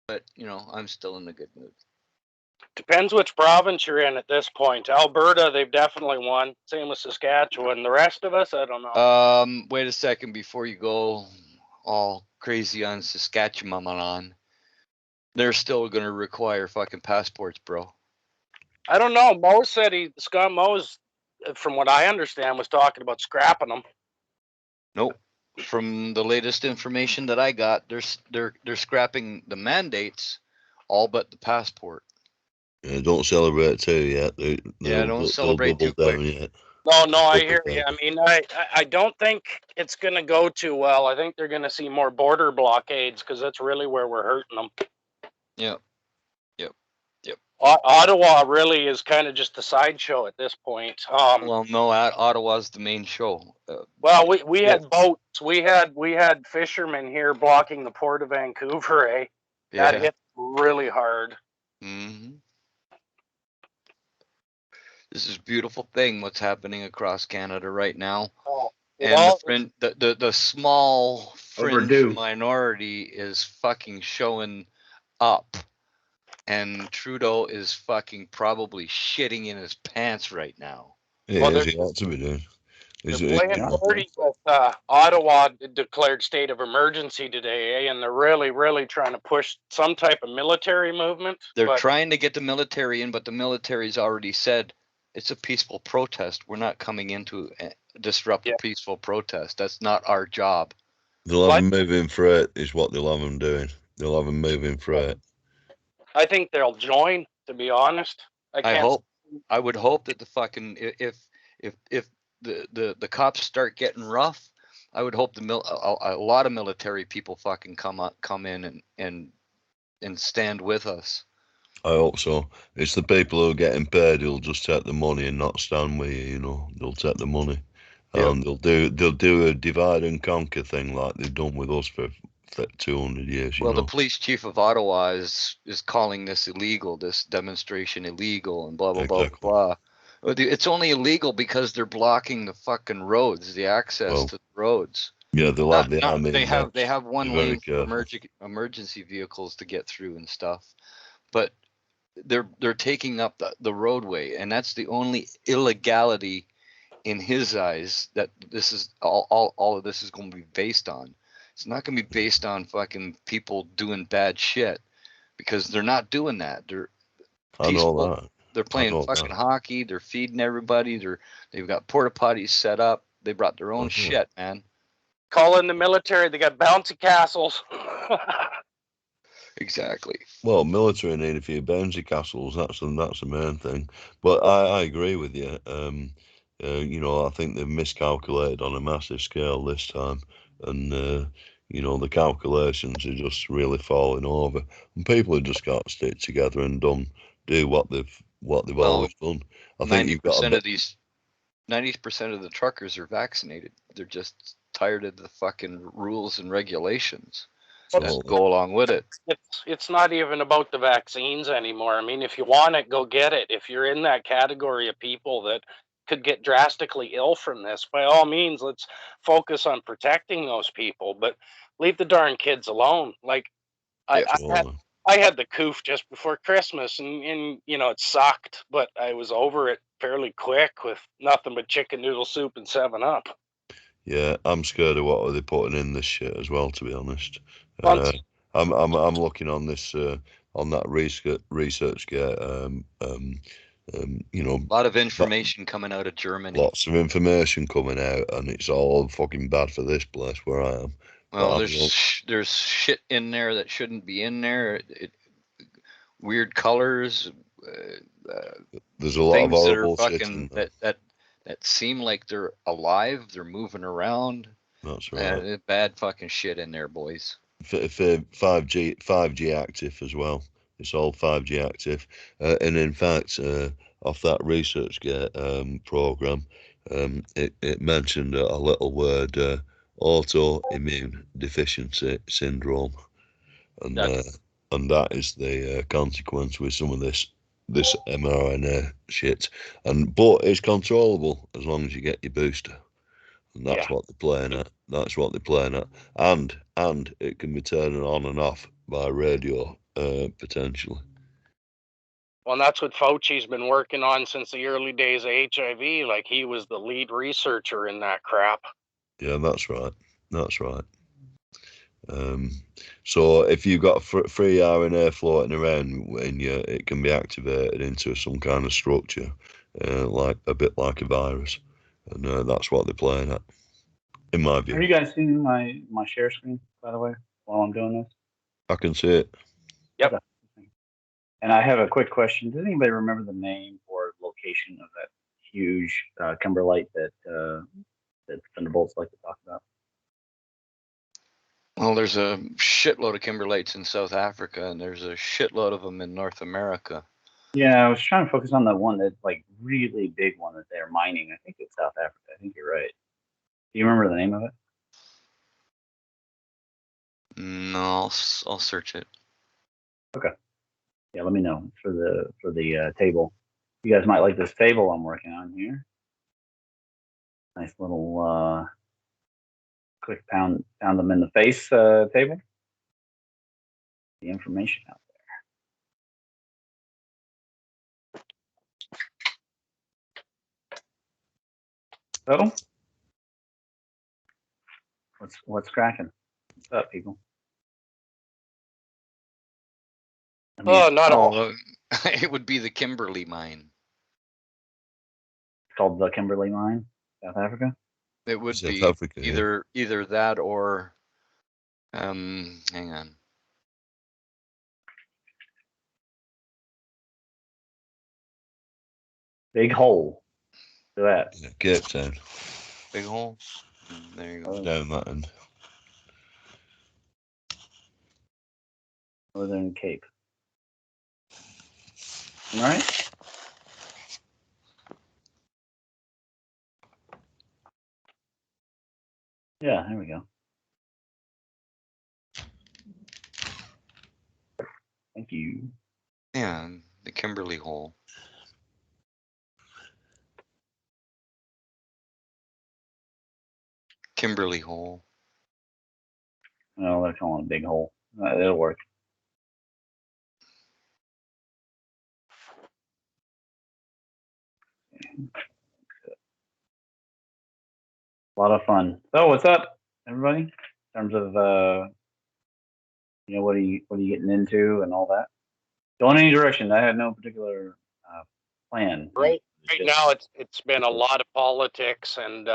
But, I'm still in the good mood. Depends which province you're in at this point. Alberta, they've definitely won. Same with Saskatchewan. The rest of us, I don't know. Wait a second before you go all crazy on Saskatchewan. They're still going to require fucking passports, bro. I don't know. Scott Mose, from what I understand, was talking about scrapping them. Nope. From the latest information that I got, they're scrapping the mandates, all but the passport. Yeah, don't celebrate too yet. Don't They'll celebrate double too quick. down yet. No, I hear you. I mean, I don't think it's going to go too well. I think they're going to see more border blockades because that's really where we're hurting them. Yep. Ottawa really is kind of just a sideshow at this point. Well, no, Ottawa's the main show. Well, we had boats. We had fishermen here blocking the port of Vancouver. That hit really hard. Mm-hmm. This is a beautiful thing. What's happening across Canada right now? And the small fringe minority is fucking showing up. And Trudeau is fucking probably shitting in his pants right now. Yeah, he ought to be doing. They're playing dirty with Ottawa declared state of emergency today, and they're really, really trying to push some type of military movement. They're trying to get the military in, but the military's already said it's a peaceful protest. We're not coming in to disrupt a peaceful protest. That's not our job. They'll have them moving freight is what they'll have them doing. They'll have them moving freight. I think they'll join, to be honest. I would hope that the fucking if the cops start getting rough, I would hope a lot of military people fucking come in and stand with us. I hope so. It's the people who are getting paid who'll just take the money and not stand with you. They'll take the money, and they'll do a divide and conquer thing like they've done with us for 200 years. Well, the police chief of Ottawa is calling this illegal, this demonstration illegal, and blah blah blah blah. It's only illegal because they're blocking the fucking roads, the access to the roads. Yeah, they'll have the army. They have one lane for emergency vehicles to get through and stuff, but they're taking up the roadway, and that's the only illegality in his eyes that this is all of this is going to be based on. It's not going to be based on fucking people doing bad shit, because they're not doing that. They're peaceful. I know that. They're playing fucking hockey. They're feeding everybody. They've got porta potties set up. They brought their own shit, man. Call in the military. They got bouncy castles. Exactly. Well, military need a few bouncy castles. That's the main thing. But I agree with you. I think they've miscalculated on a massive scale this time, and the calculations are just really falling over, and people have just got to stick together and do what they've always done. I think 90% of the truckers are vaccinated. They're just tired of the fucking rules and regulations that go along with it. It's not even about the vaccines anymore. I mean, if you want it, go get it. If you're in that category of people that could get drastically ill from this, by all means, let's focus on protecting those people, but leave the darn kids alone. Like, I had the coof just before Christmas, and it sucked, but I was over it fairly quick with nothing but chicken noodle soup and 7-Up. Yeah, I'm scared of what they're putting in this shit as well, to be honest. I'm looking on this on that research gate. A lot of information coming out of Germany. Lots of information coming out, and it's all fucking bad for this place where I am. Well, there's shit in there that shouldn't be in there. Weird colors. There's a lot of horrible shit in there. That seem like they're alive. They're moving around. That's right. Bad fucking shit in there, boys. For 5G active as well. It's all 5G active, and in fact, off that ResearchGate program, it mentioned a little word, autoimmune deficiency syndrome, and that is the consequence with some of this mRNA shit, but it's controllable as long as you get your booster, and that's what they're playing at. And it can be turning on and off by radio potentially. Well, and that's what Fauci's been working on since the early days of HIV. Like, he was the lead researcher in that crap. Yeah, that's right. That's right. So if you've got free RNA floating around in you, it can be activated into some kind of structure, like a bit like a virus, and that's what they're playing at, in my view. Are you guys seeing my share screen, by the way, while I'm doing this? I can see it. Yep. Okay. And I have a quick question. Does anybody remember the name or location of that huge kimberlite that Thunderbolts like to talk about? Well, there's a shitload of kimberlites in South Africa, and there's a shitload of them in North America. Yeah, I was trying to focus on the one that, like, really big one that they're mining. I think it's South Africa. I think you're right. Do you remember the name of it? No, I'll search it. Okay. Yeah, let me know for the table. You guys might like this table I'm working on here. Nice little quick pound them in the face table. The information out there. So, what's cracking? What's up, people? Oh, not all. It would be the Kimberley mine. It's called the Kimberley Mine, South Africa. It would South be Africa, either that or hang on. Big hole. Look at that. Yeah, Cape Town. Big hole. There you go. Down that end. Northern Cape. All right. Yeah, there we go. Thank you. Yeah, the Kimberley hole. Kimberley hole. No, they're calling it a big hole. It'll work. A lot of fun. So, what's up, everybody? In terms of what are you getting into and all that? Going any direction? I had no particular plan. Right now, it's been a lot of politics, and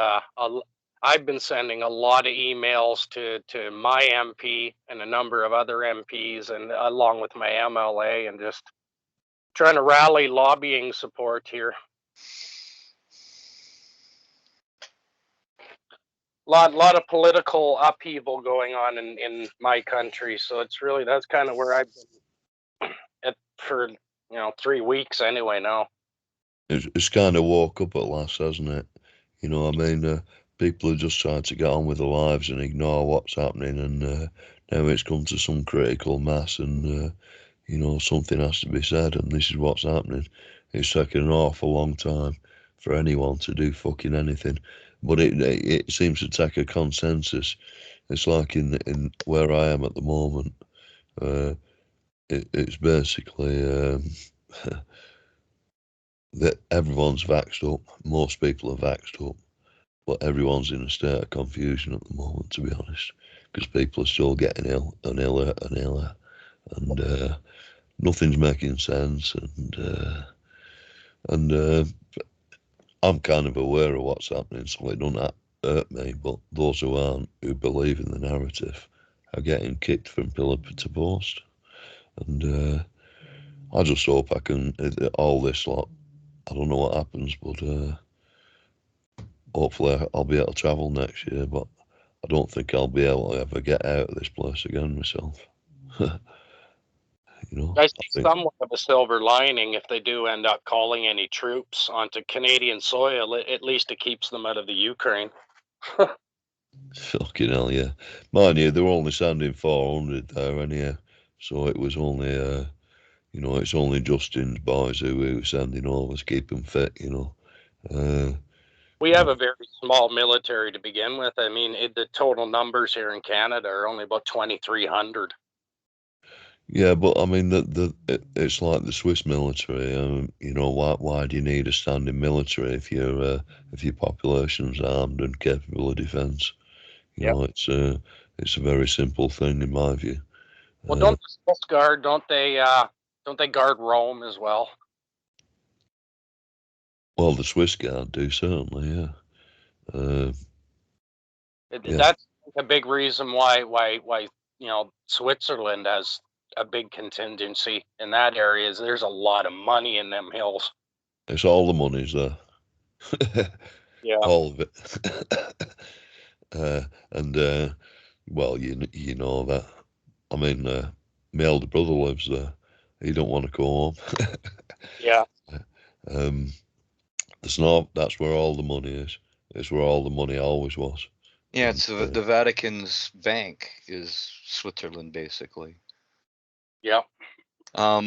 I've been sending a lot of emails to my MP and a number of other MPs, and along with my MLA, and just trying to rally lobbying support here. Lot of political upheaval going on in my country, so that's kind of where I've been at for 3 weeks anyway now. It's kind of woke up at last, hasn't it? You know what I mean? People are just trying to get on with their lives and ignore what's happening, and now it's come to some critical mass, and something has to be said, and this is what's happening. It's taken an awful long time for anyone to do fucking anything, but it seems to take a consensus. It's like in where I am at the moment. It's basically that everyone's vaxxed up. Most people are vaxxed up, but everyone's in a state of confusion at the moment, to be honest, because people are still getting ill and iller and iller, and nothing's making sense, and I'm kind of aware of what's happening, so it doesn't hurt me, but those who aren't, who believe in the narrative, are getting kicked from pillar to post, and I just hope I can, all this lot, I don't know what happens, but hopefully I'll be able to travel next year, but I don't think I'll be able to ever get out of this place again myself. I see somewhat of a silver lining if they do end up calling any troops onto Canadian soil. At least it keeps them out of the Ukraine. Fucking hell, yeah. Mind you, they were only sending 400 there anyhow, so it was only, it's only Justin's boys who we were sending over to keep them fit, We have a very small military to begin with. I mean, the total numbers here in Canada are only about 2,300. Yeah, but I mean, it's like the Swiss military. You know, why do you need a standing military if your population's armed and capable of defence? You Yep. know, it's a very simple thing in my view. Well, don't the Swiss Guard, don't they guard Rome as well? Well, the Swiss Guard do certainly, yeah. Yeah. That's a big reason why Switzerland has a big contingency in that area. Is there's a lot of money in them hills. It's all the money's there. Yeah. All of it. And well, you know that. I mean, my elder brother lives there. He don't want to go home. Yeah. That's where all the money is. It's where all the money always was. Yeah, it's the Vatican's bank is Switzerland, basically. Yep. All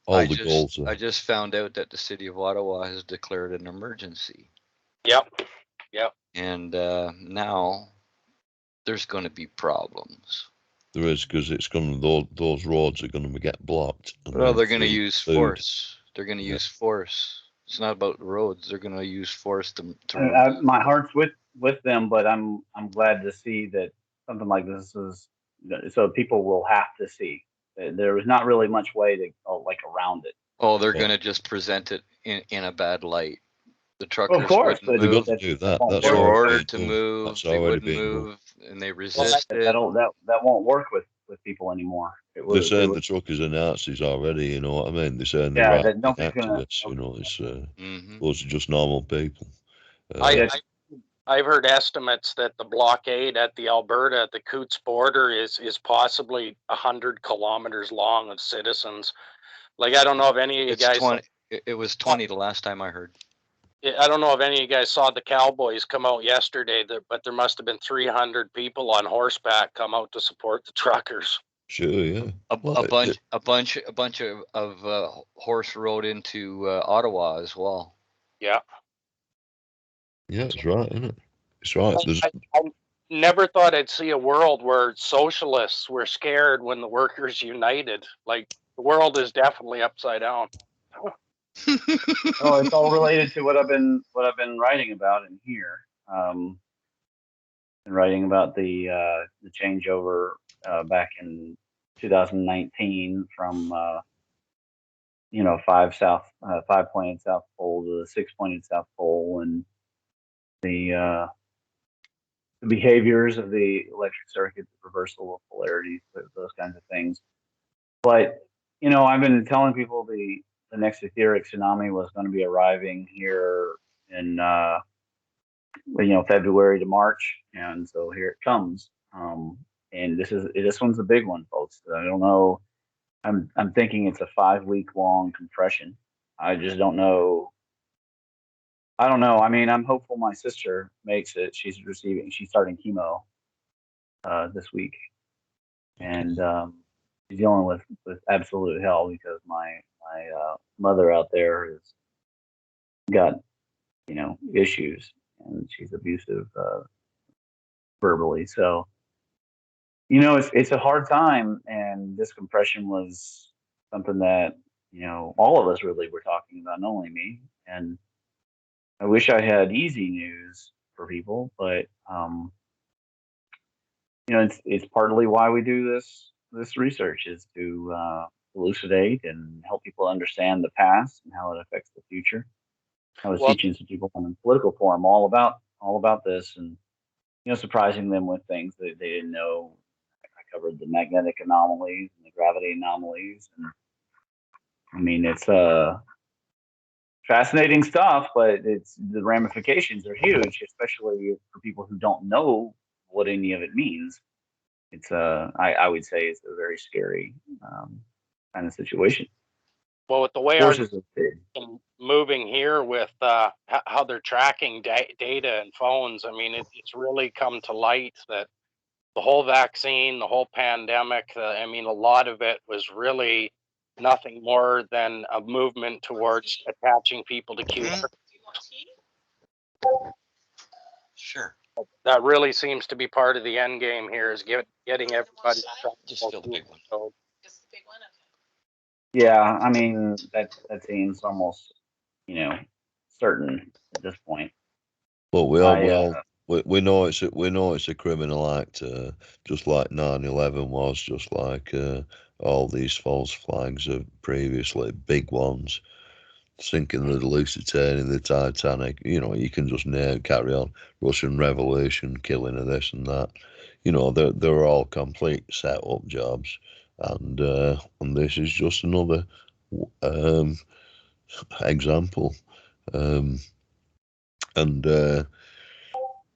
the goals. I just found out that the city of Ottawa has declared an emergency. Yep. And now there's going to be problems. There is, because it's going to, those roads are going to get blocked. Well, they're going to use force. They're going to use force. It's not about the roads. They're going to use force to my heart's with them, but I'm glad to see that something like this is so people will have to see. There was not really much way to around it. Oh, they're going to just present it in a bad light. The truckers, of course, they're going to do that. They were ordered to move. They wouldn't move, and they resisted. That won't work with people anymore. They're saying the truckers are Nazis already. You know what I mean? They're saying they're activists. You know, it's those are just normal people. I've heard estimates that the blockade at the Alberta, at the Coutts border, is possibly 100 kilometers long of citizens. Like, I don't know if any of you guys. 20, it was 20 the last time I heard. I don't know if any of you guys saw the Cowboys come out yesterday, but there must have been 300 people on horseback come out to support the truckers. Sure, yeah. A bunch of horse rode into Ottawa as well. Yeah. Yeah, it's right, isn't it? It's right. I never thought I'd see a world where socialists were scared when the workers united. Like, the world is definitely upside down. Oh, it's all related to what I've been writing about in here. Been writing about the changeover back in 2019 from 5-pointed South Pole to the 6-pointed South Pole, and the behaviors of the electric circuit, the reversal of polarities, those kinds of things. But I've been telling people the next etheric tsunami was going to be arriving here in February to March, and so here it comes. And this one's a big one, folks. I don't know. I'm thinking it's a 5-week long compression. I just don't know. I don't know. I mean, I'm hopeful my sister makes it. She's starting chemo this week, and she's dealing with absolute hell because my mother out there has got issues, and she's abusive verbally. So it's a hard time, and this compression was something that all of us really were talking about, not only me. And I wish I had easy news for people, but it's partly why we do this research, is to elucidate and help people understand the past and how it affects the future. I was teaching some people on the political forum all about this, and surprising them with things that they didn't know. I covered the magnetic anomalies and the gravity anomalies, and I mean, it's fascinating stuff, but the ramifications are huge, especially for people who don't know what any of it means. It's I would say it's a very scary kind of situation. Well, with the way our moving here with how they're tracking data and phones, I mean, it's really come to light that the whole vaccine, the whole pandemic, I mean, a lot of it was really nothing more than a movement towards attaching people to QR. Sure. That really seems to be part of the end game here, is getting everybody. Just fill the big one. So, just the big one. Yeah, I mean that seems almost, certain at this point. But we know it's a criminal act, just like 9/11 was, just like all these false flags of previously big ones, sinking the Lusitania, the Titanic. You can just carry on. Russian Revolution, killing of this and that. They're all complete set up jobs, and this is just another example. And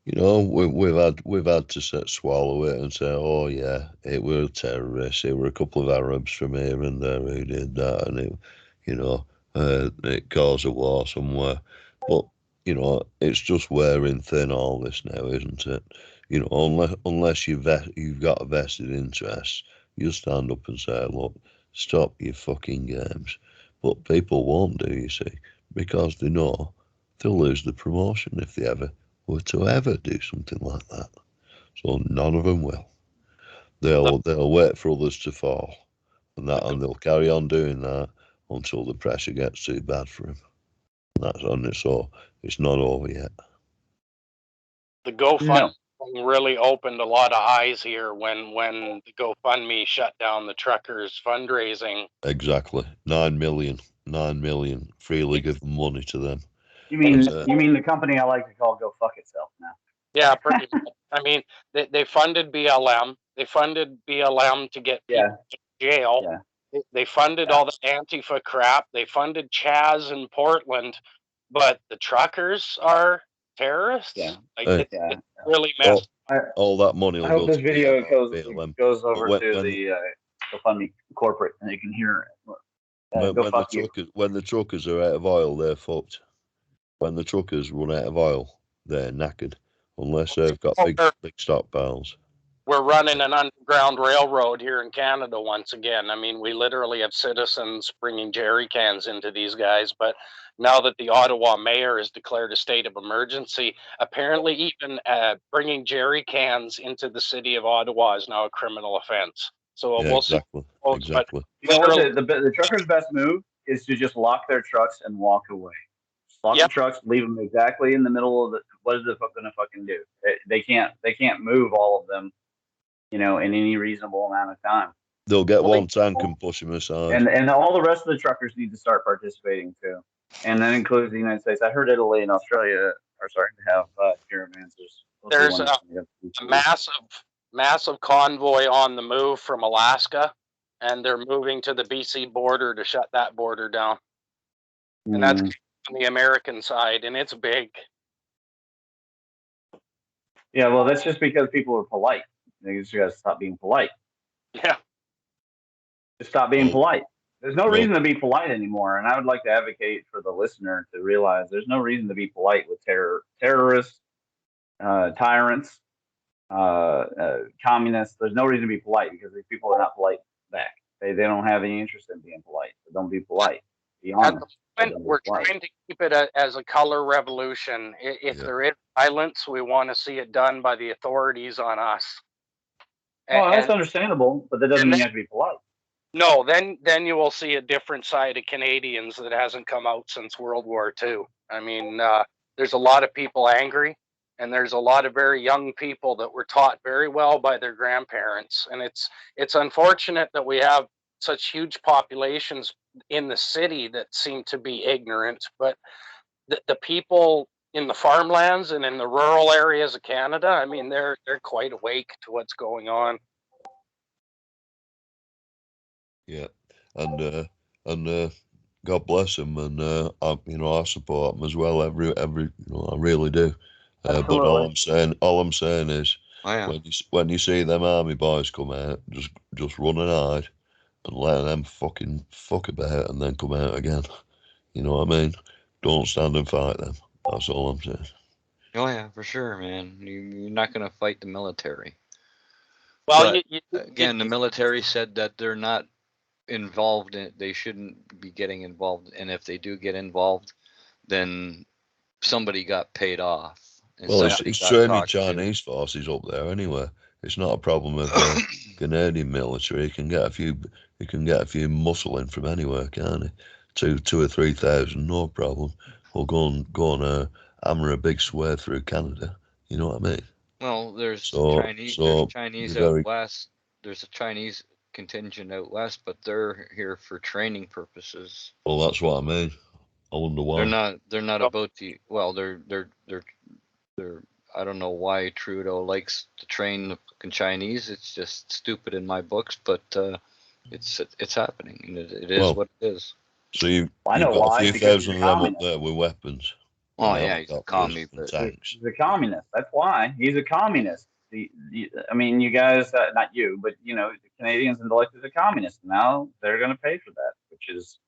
we've had to swallow it and say, oh yeah, it were terrorists. It were a couple of Arabs from here and there who did that, and it caused a war somewhere. But it's just wearing thin all this now, isn't it? Unless you've got a vested interest, you stand up and say, look, stop your fucking games. But people won't do, you see, because they know they'll lose the promotion if they were to ever do something like that. So none of them will. They'll wait for others to fall, and they'll carry on doing that until the pressure gets too bad for them. And that's on it. So it's not over yet. The GoFundMe really opened a lot of eyes here when the GoFundMe shut down the truckers' fundraising. Exactly. 9 million. Freely given money to them. You mean the company I like to call Go Fuck Itself now? Yeah, pretty much. I mean, they funded BLM. They funded BLM to get people to jail. Yeah. They funded all the Antifa crap. They funded Chaz in Portland, but the truckers are terrorists. Yeah. It's really messed. All that money will I hope this video goes over when to the GoFundMe corporate, and they can hear it. When the truckers are out of oil, they're fucked. When the truckers run out of oil, they're knackered. Unless they've got big stockpiles. We're running an underground railroad here in Canada once again. I mean, we literally have citizens bringing jerry cans into these guys. But now that the Ottawa mayor has declared a state of emergency, apparently even bringing jerry cans into the city of Ottawa is now a criminal offense. So we'll see. Exactly. You know what? The truckers' best move is to just lock their trucks and walk away. Lock the trucks, leave them exactly in the middle of what is it going to fucking do? They can't move all of them, in any reasonable amount of time. They'll get one tank and push them aside. And all the rest of the truckers need to start participating too. And that includes the United States. I heard Italy and Australia are starting to have caravans. There's a massive convoy on the move from Alaska, and they're moving to the BC border to shut that border down. And that's on the American side, and it's big. Yeah, well, that's just because people are polite. You just gotta stop being polite. Yeah. Just stop being polite. There's no reason to be polite anymore, and I would like to advocate for the listener to realize there's no reason to be polite with terrorists, tyrants, communists. There's no reason to be polite because these people are not polite back. They don't have any interest in being polite. So don't be polite. Be honest. We're trying to keep it as a color revolution. If there is violence, we want to see it done by the authorities on us. Well, that's understandable, but that doesn't mean you have to be polite. No, then you will see a different side of Canadians that hasn't come out since World War II. I mean, there's a lot of people angry, and there's a lot of very young people that were taught very well by their grandparents. And it's unfortunate that we have such huge populations in the city that seem to be ignorant, but the people in the farmlands and in the rural areas of Canada, I mean, they're quite awake to what's going on. Yeah, and God bless them, and I support them as well. Every I really do. But all I'm saying is, when you see them army boys come out, just run and hide, and let them fucking fuck about, and then come out again. You know what I mean? Don't stand and fight them. That's all I'm saying. Oh yeah, for sure, man. You're not gonna fight the military. Well, again, the military said that they're not involved in it. They shouldn't be getting involved, and if they do get involved, then somebody got paid off. Well, it's training Chinese forces up there anyway. It's not a problem of the Canadian military. You can get a few muscle in from anywhere, can't he? 2,000 or 3,000, no problem. Or go and hammer a big swear through Canada. You know what I mean? Well, there's Chinese out west. There's a Chinese contingent out west, but they're here for training purposes. Well, that's what I mean. I wonder why. They're not about the. Well, they're. I don't know why Trudeau likes to train the fucking Chinese. It's just stupid in my books, but it's happening, and it is what it is. So you've got a few thousand of them up there with weapons. Oh yeah, he's a communist. He's a communist. That's why he's a communist. I mean, you guys, not you, but the Canadians elected a communist. Now they're going to pay for that, which is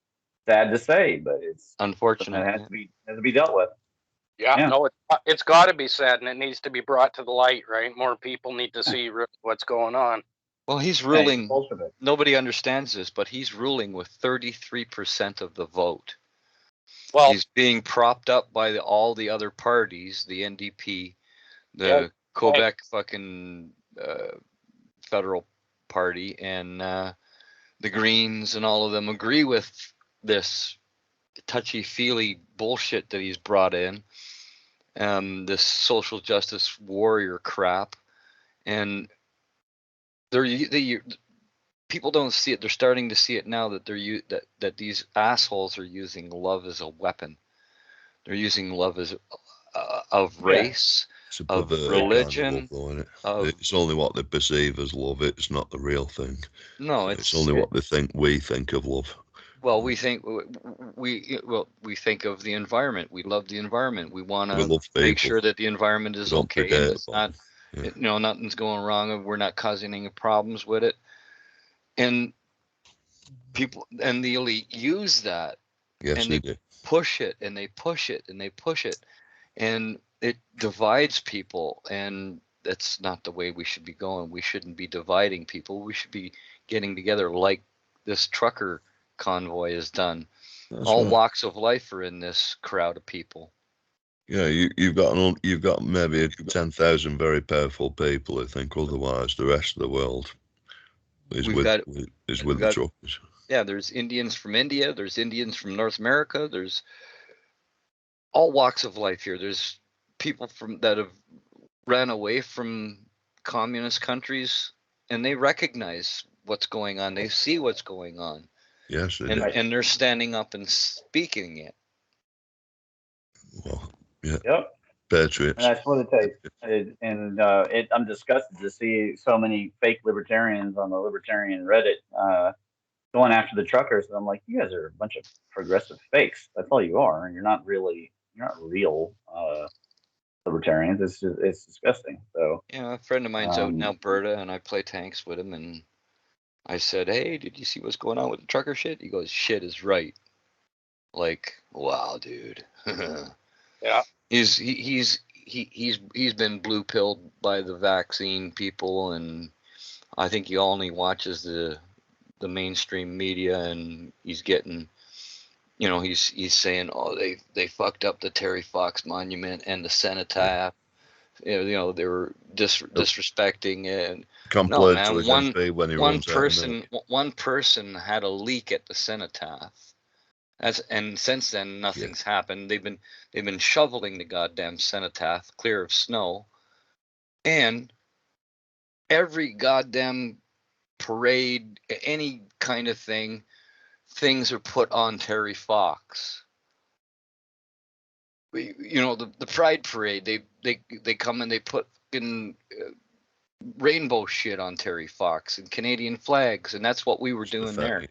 sad to say, but it's unfortunate. It has to be dealt with. Yeah. No, it's got to be said, and it needs to be brought to the light, right? More people need to see what's going on. Well, he's ruling. Nobody understands this, but he's ruling with 33% of the vote. Well, he's being propped up by all the other parties, the NDP, the Quebec fucking federal party, and the Greens, and all of them agree with this touchy-feely bullshit that he's brought in, this social justice warrior crap, and people don't see it. They're starting to see it now that that these assholes are using love as a weapon. They're using love as of race, of religion. Kind of love, it's only what they perceive as love. It's not the real thing. No, it's only what they think. We think of love. Well, we think of the environment. We love the environment. We want to make sure that the environment is okay, and it's not. Yeah. Nothing's going wrong, and we're not causing any problems with it. And people and the elite use that, and they push it, and they push it, and they push it, and it divides people. And that's not the way we should be going. We shouldn't be dividing people. We should be getting together like this trucker convoy has done. All walks of life are in this crowd of people. Yeah, you've got maybe 10,000 very powerful people who think otherwise. The rest of the world is with the truckers. Yeah, there's Indians from India. There's Indians from North America. There's all walks of life here. There's people that have ran away from communist countries, and they recognize what's going on. They see what's going on. Yes, and they're standing up and speaking it. Well, yeah. Yep. Patriots. And that's what it takes. I'm disgusted to see so many fake libertarians on the libertarian Reddit going after the truckers. And I'm like, you guys are a bunch of progressive fakes. That's all you are. You're not real libertarians. It's disgusting. So yeah, a friend of mine's out in Alberta, and I play tanks with him, and I said, hey, did you see what's going on with the trucker shit? He goes, shit is right. Like, wow, dude. Yeah. He's been blue pilled by the vaccine people, and I think he only watches the mainstream media, and he's getting, he's saying, oh, they fucked up the Terry Fox Monument and the cenotaph. They were disrespecting it. And no, man, one person had a leak at the cenotaph. And since then nothing's happened. They've been shoveling the goddamn cenotaph clear of snow, and every goddamn parade, any kind of things are put on Terry Fox. The Pride Parade, they come and they put in rainbow shit on Terry Fox and Canadian flags, and that's what we were doing there,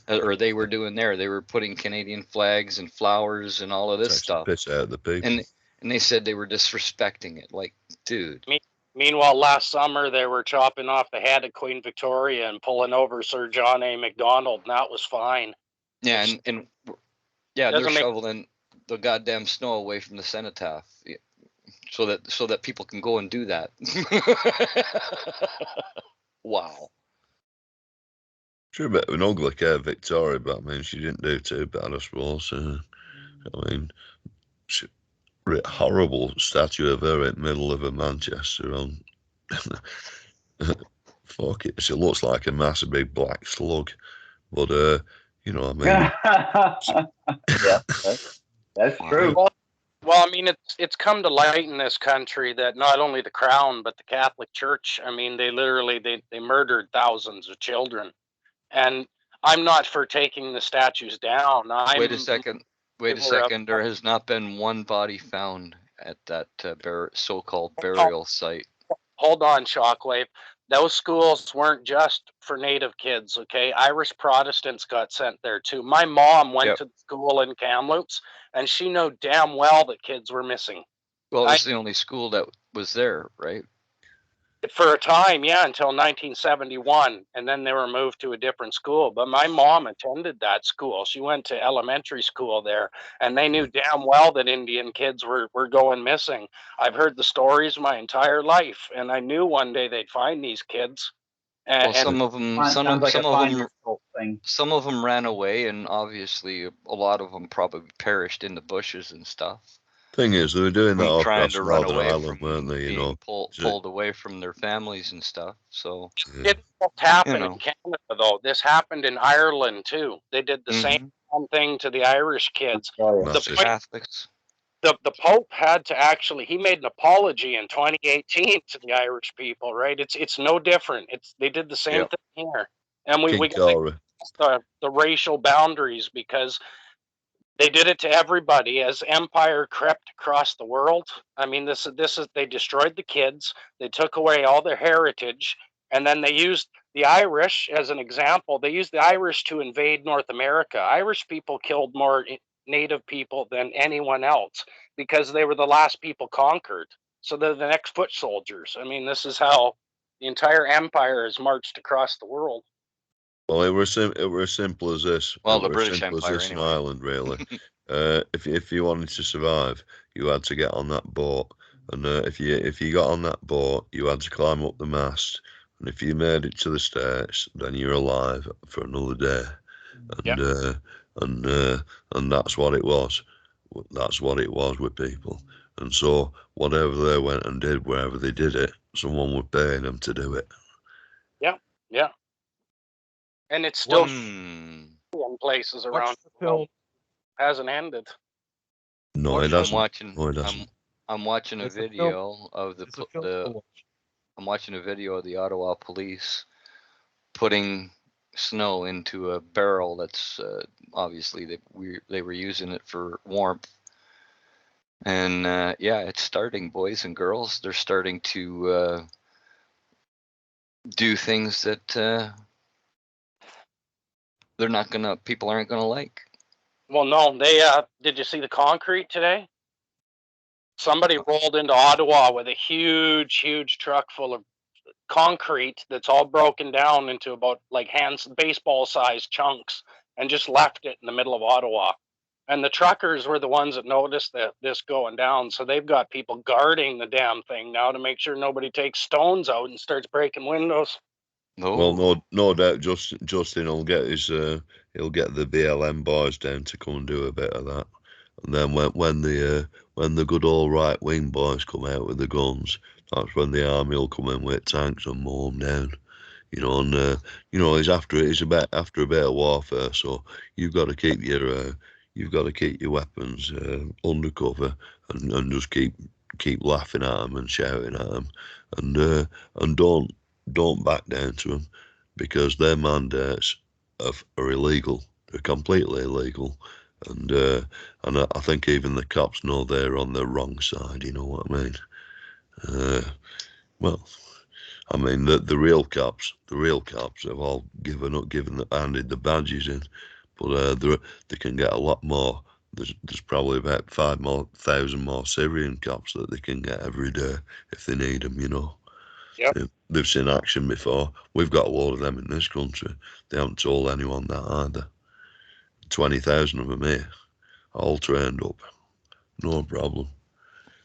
or they were doing there. They were putting Canadian flags and flowers and all of this stuff. Piss out of the people. And they said they were disrespecting it. Like, dude. Meanwhile, last summer they were chopping off the head of Queen Victoria and pulling over Sir John A. Macdonald, and that was fine. Yeah, and they're shoveling the goddamn snow away from the cenotaph, so that people can go and do that. Wow. Sure, a bit of an ugly cat, Victoria, but I mean, she didn't do too bad, I suppose. Horrible statue of her in the middle of Manchester. Fuck it. It looks like a massive big black slug. But, you know, I mean. Yeah, that's true. Well, I mean, it's come to light in this country that not only the Crown, but the Catholic Church, I mean, they literally, they murdered thousands of children. And I'm not for taking the statues down. Wait a second. There has not been one body found at that so-called burial site. Hold on, Shockwave. Those schools weren't just for Native kids, okay? Irish Protestants got sent there too. My mom went to the school in Kamloops, and she knew damn well that kids were missing. Well, it was the only school that was there, right? For a time, yeah, until 1971, and then they were moved to a different school. But my mom attended that school. She went to elementary school there, and they knew damn well that Indian kids were going missing. I've heard the stories my entire life, and I knew one day they'd find these kids. And some of them ran away, and obviously a lot of them probably perished in the bushes and stuff. Thing is, they were doing that all trying across to run Northern away Ireland, from weren't they? You know, pulled away from their families and stuff. So it happened in Canada, though. This happened in Ireland too. They did the same thing to the Irish kids. The Catholics. The Pope had to he made an apology in 2018 to the Irish people, right? It's no different. They did the same thing here, and we got the racial boundaries because they did it to everybody as empire crept across the world. I mean, this is they destroyed the kids, they took away all their heritage, and then they used the Irish as an example. They used the Irish to invade North America. Irish people killed more Native people than anyone else because they were the last people conquered. So they're the next foot soldiers. I mean, this is how the entire empire has marched across the world. Well, it were as simple as this. Well, the British Empire, in Ireland, really. If you wanted to survive, you had to get on that boat, and if you got on that boat, you had to climb up the mast, and if you made it to the States, then you're alive for another day, and that's what it was. That's what it was with people, and so whatever they went and did, wherever they did it, someone was paying them to do it. Yeah. And it's still in places around. Hasn't ended. No, it doesn't. I'm watching a video of I'm watching a video of the Ottawa police putting snow into a barrel that's obviously they were using it for warmth. And it's starting, boys and girls. They're starting to do things that people aren't gonna like. Well, no, did you see the concrete today? Somebody rolled into Ottawa with a huge truck full of concrete that's all broken down into about like baseball sized chunks and just left it in the middle of Ottawa. And the truckers were the ones that noticed this going down. So they've got people guarding the damn thing now to make sure nobody takes stones out and starts breaking windows. No. Well, no doubt Justin will get he'll get the BLM boys down to come and do a bit of that, and then when the good old right wing boys come out with the guns, that's when the army will come in with tanks and mow them down, and it's after a bit of warfare, so you've got to keep your weapons undercover and just keep laughing at them and shouting at them, and don't back down to them, because their mandates are illegal. They're completely illegal, and I think even the cops know they're on the wrong side. You know what I mean? I mean the real cops have all handed the badges in, but they can get a lot more. There's probably about 5,000 more Syrian cops that they can get every day if they need them. Yep. They've seen action before. We've got a load of them in this country. They haven't told anyone that either. 20,000 of them here, all trained up, no problem.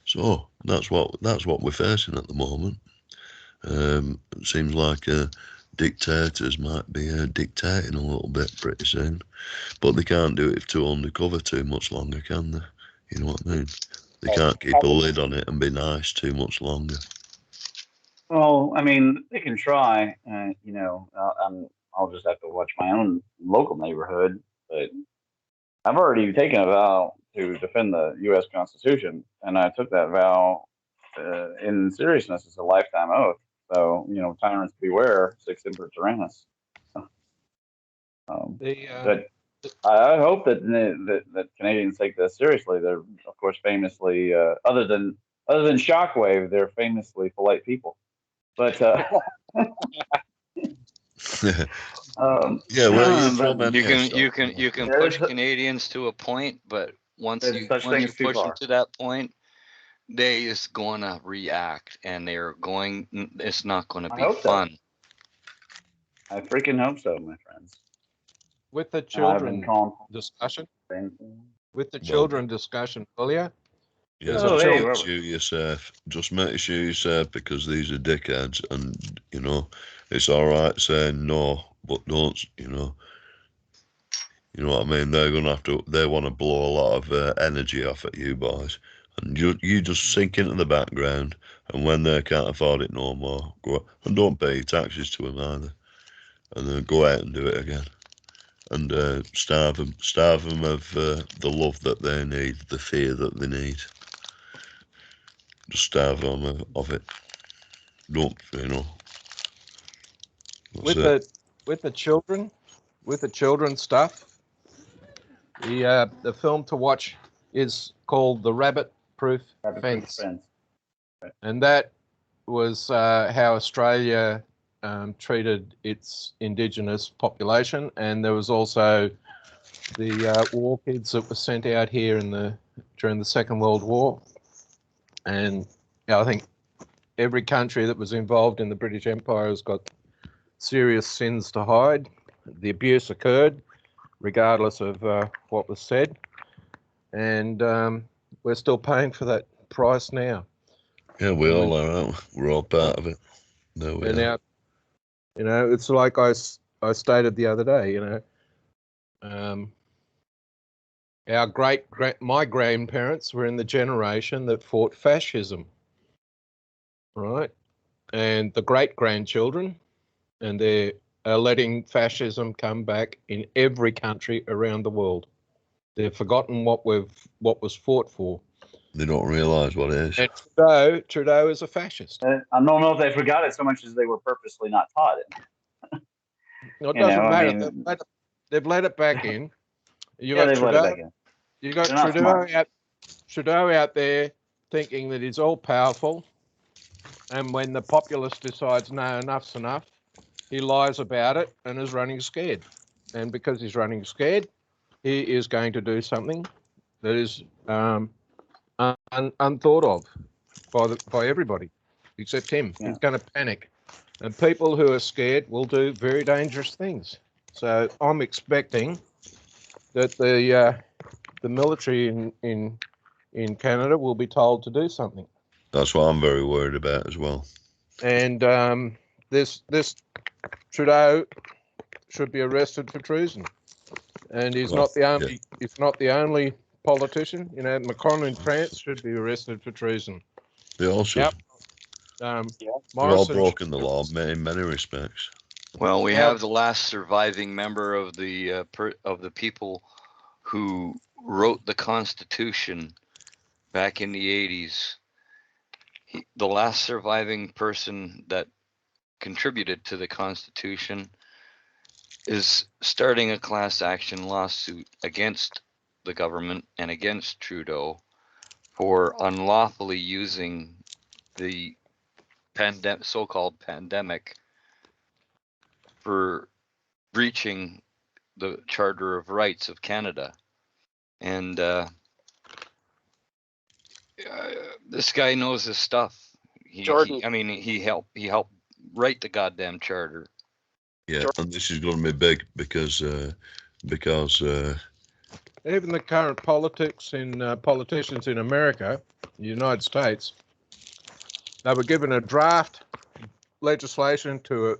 So that's what we're facing at the moment. It seems like dictators might be dictating a little bit pretty soon, but they can't do it too undercover too much longer, can they? You know what I mean? They can't keep a lid on it and be nice too much longer. Well, I mean, they can try. I'll just have to watch my own local neighborhood. But I've already taken a vow to defend the U.S. Constitution, and I took that vow in seriousness as a lifetime oath. So, tyrants beware, six Emperor Tyrannus. But I hope that Canadians take this seriously. They're, of course, famously, other than Shockwave, they're famously polite people. But yeah, where are you from? You can push Canadians to a point, but once you push them to that point, they is going to react, and it's not going to be fun. So. I freaking hope so, my friends. With the children discussion earlier. Yeah, just make sure you're safe, because these are dickheads, and it's all right saying no, but don't, you know what I mean? They're gonna they want to blow a lot of energy off at you boys, and you just sink into the background, and when they can't afford it no more, go and don't pay your taxes to them either, and then go out and do it again, and starve them of the love that they need, the fear that they need. Just starve them of it. Don't, with the children stuff. The film to watch is called The Rabbit Proof Fence. Right. And that was how Australia treated its Indigenous population, and there was also the war kids that were sent out here during the Second World War. And I think every country that was involved in the British Empire has got serious sins to hide. The abuse occurred, regardless of what was said, and we're still paying for that price now. Yeah, we all are. We're all part of it. No, we are. Now, it's like I stated the other day. My grandparents were in the generation that fought fascism, right? And the great-grandchildren, and they're letting fascism come back in every country around the world. They've forgotten what was fought for. They don't realise what it is. And Trudeau is a fascist. I don't know if they forgot it so much as they were purposely not taught it. No, it doesn't matter. They've let it back in. They've let it back in. You got Trudeau out there thinking that he's all powerful, and when the populace decides no, enough's enough, he lies about it and is running scared. And because he's running scared, he is going to do something that is unthought of by everybody except him. Yeah. He's going to panic, and people who are scared will do very dangerous things. So I'm expecting that the military in Canada will be told to do something. That's what I'm very worried about as well. And this Trudeau should be arrested for treason, and he's not the only. Yeah. He's not the only politician. Macron in France should be arrested for treason. They all should. Yep. They're all broken the law in many respects. Well, we have the last surviving member of the people who wrote the Constitution back in the 80s. The last surviving person that contributed to the Constitution is starting a class action lawsuit against the government and against Trudeau for unlawfully using the so-called pandemic for breaching the Charter of Rights of Canada. And this guy knows his stuff. He helped write the goddamn charter. Yeah, and this is going to be big because even the current politicians in America, the United States, they were given a draft legislation to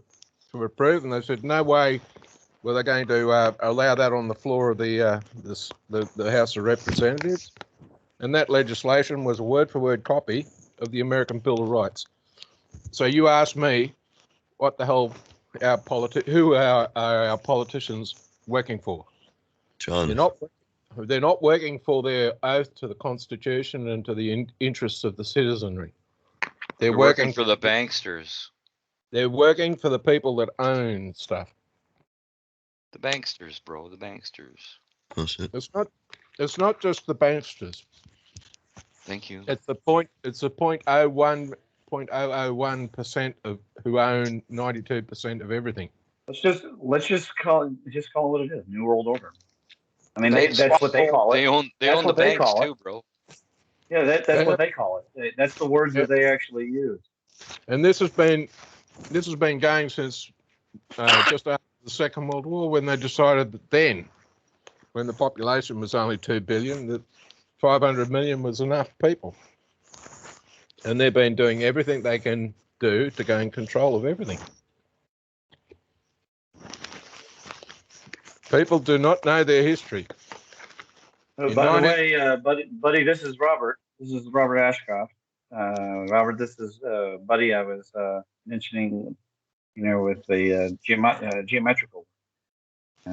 approve, and they said no way were they going to allow that on the floor of the House of Representatives. And that legislation was a word-for-word copy of the American Bill of Rights. So you asked me, what the hell who are our politicians working for? China. They're not working for their oath to the Constitution and to the interests of the citizenry. They're working for the banksters. They're working for the people that own stuff. The banksters, bro. The banksters. That's it. It's not just the banksters. Thank you. It's the 0.001% of who own 92% of everything. Let's just call it what it is. New World Order. I mean, that's what they call it. They own the banks too, bro. Yeah, that's what they call it. That's the words that they actually use. And this has been going since just after the Second World War, when they decided that then, when the population was only 2 billion, that 500 million was enough people. And they've been doing everything they can do to gain control of everything. People do not know their history. By the way, buddy, this is Robert. This is Robert Ashcroft. Robert, this is Buddy. I was mentioning, with the geometrical.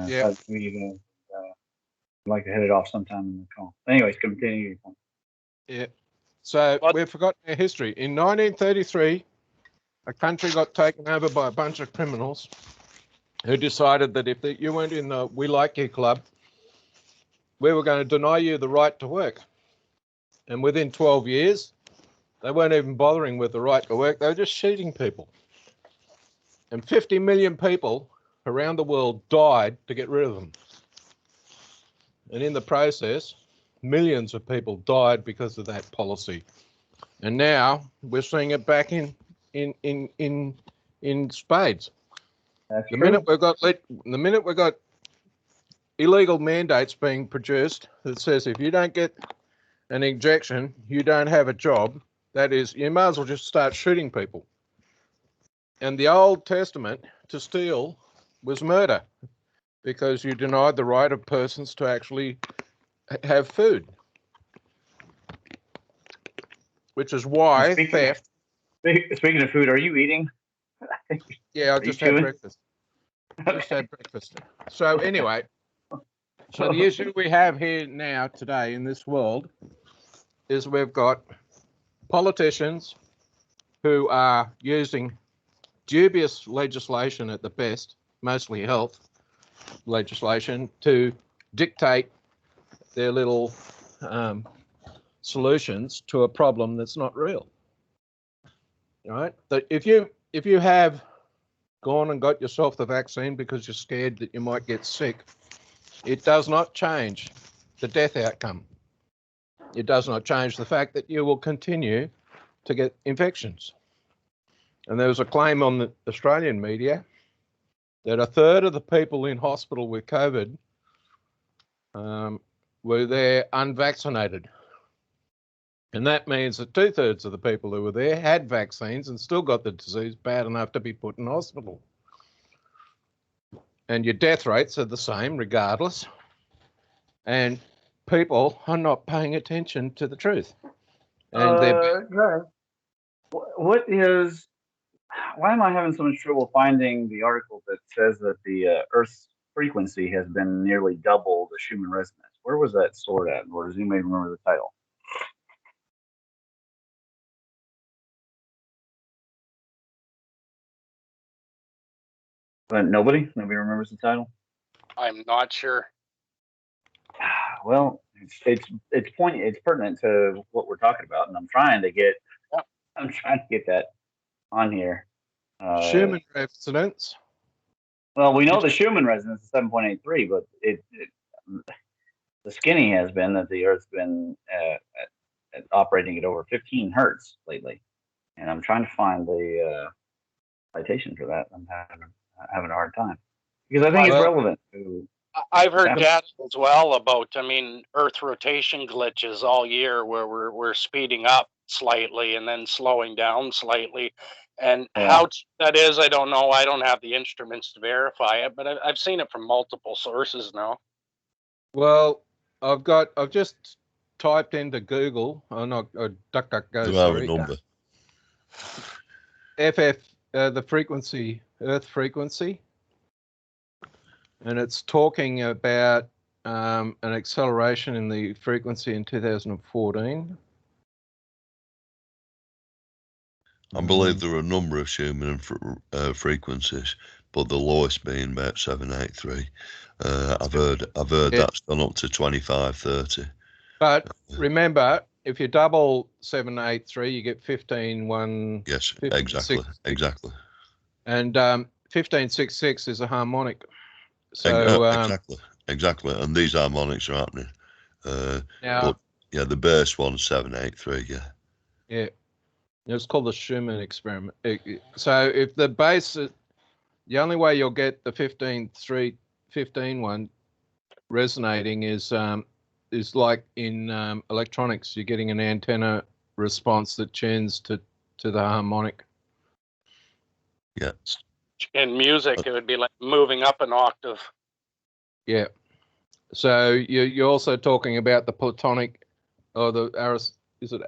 Yeah. We'd like to hit it off sometime in the call. Anyways, continue your point. Yeah. So we've forgotten our history. In 1933, a country got taken over by a bunch of criminals who decided that if you weren't in the We Like You club, we were going to deny you the right to work. And within 12 years, they weren't even bothering with the right to work. They were just shooting people. And 50 million people around the world died to get rid of them. And in the process, millions of people died because of that policy. And now we're seeing it back in spades. That's the true. minute we've got illegal mandates being produced that says if you don't get an injection, you don't have a job, that is, you might as well just start shooting people. And the Old Testament, to steal was murder, because you denied the right of persons to actually have food. Which is why theft. Speaking of food, are you eating? Yeah, I just had breakfast. Just had breakfast. So anyway, so the issue we have here now today in this world is we've got politicians who are using dubious legislation at the best, mostly health legislation, to dictate their little solutions to a problem that's not real. Right? That if you have gone and got yourself the vaccine because you're scared that you might get sick, it does not change the death outcome. It does not change the fact that you will continue to get infections. And there was a claim on the Australian media that a third of the people in hospital with COVID were there unvaccinated. And that means that 2/3 of the people who were there had vaccines and still got the disease bad enough to be put in hospital. And your death rates are the same regardless. And people are not paying attention to the truth. And why am I having so much trouble finding the article that says that the Earth's frequency has been nearly double the Schumann resonance? Where was that stored at? Or does anybody remember the title? But nobody remembers the title. I'm not sure. Well, it's pertinent to what we're talking about, and I'm trying to get that on here. Schumann resonance. Well, we know the Schumann resonance is 7.83, but the skinny has been that the Earth's been operating at over 15 hertz lately, and I'm trying to find the citation for that. I'm having a hard time because I think it's relevant to. I've heard data as well about, Earth rotation glitches all year where we're speeding up slightly and then slowing down slightly. And how that is, I don't know. I don't have the instruments to verify it, but I've seen it from multiple sources now. Well, I've just typed into Google, DuckDuckGo, sorry. the frequency, Earth frequency, and it's talking about an acceleration in the frequency in 2014. I believe there are a number of Schumann frequencies, but the lowest being about 783. I've heard that's gone up to 25, 30. But remember, if you double 783, you get 15.1. Yes, 15, exactly. And 1566 is a harmonic. So exactly. And these harmonics are happening. Now, but yeah, the bass one's 783. Yeah. Yeah. It's called the Schumann experiment. So if the bass, the only way you'll get the 15.1 resonating is like in electronics, you're getting an antenna response that tunes to the harmonic. Yeah. In music, it would be like moving up an octave. Yeah. So you're also talking about the Platonic, or is it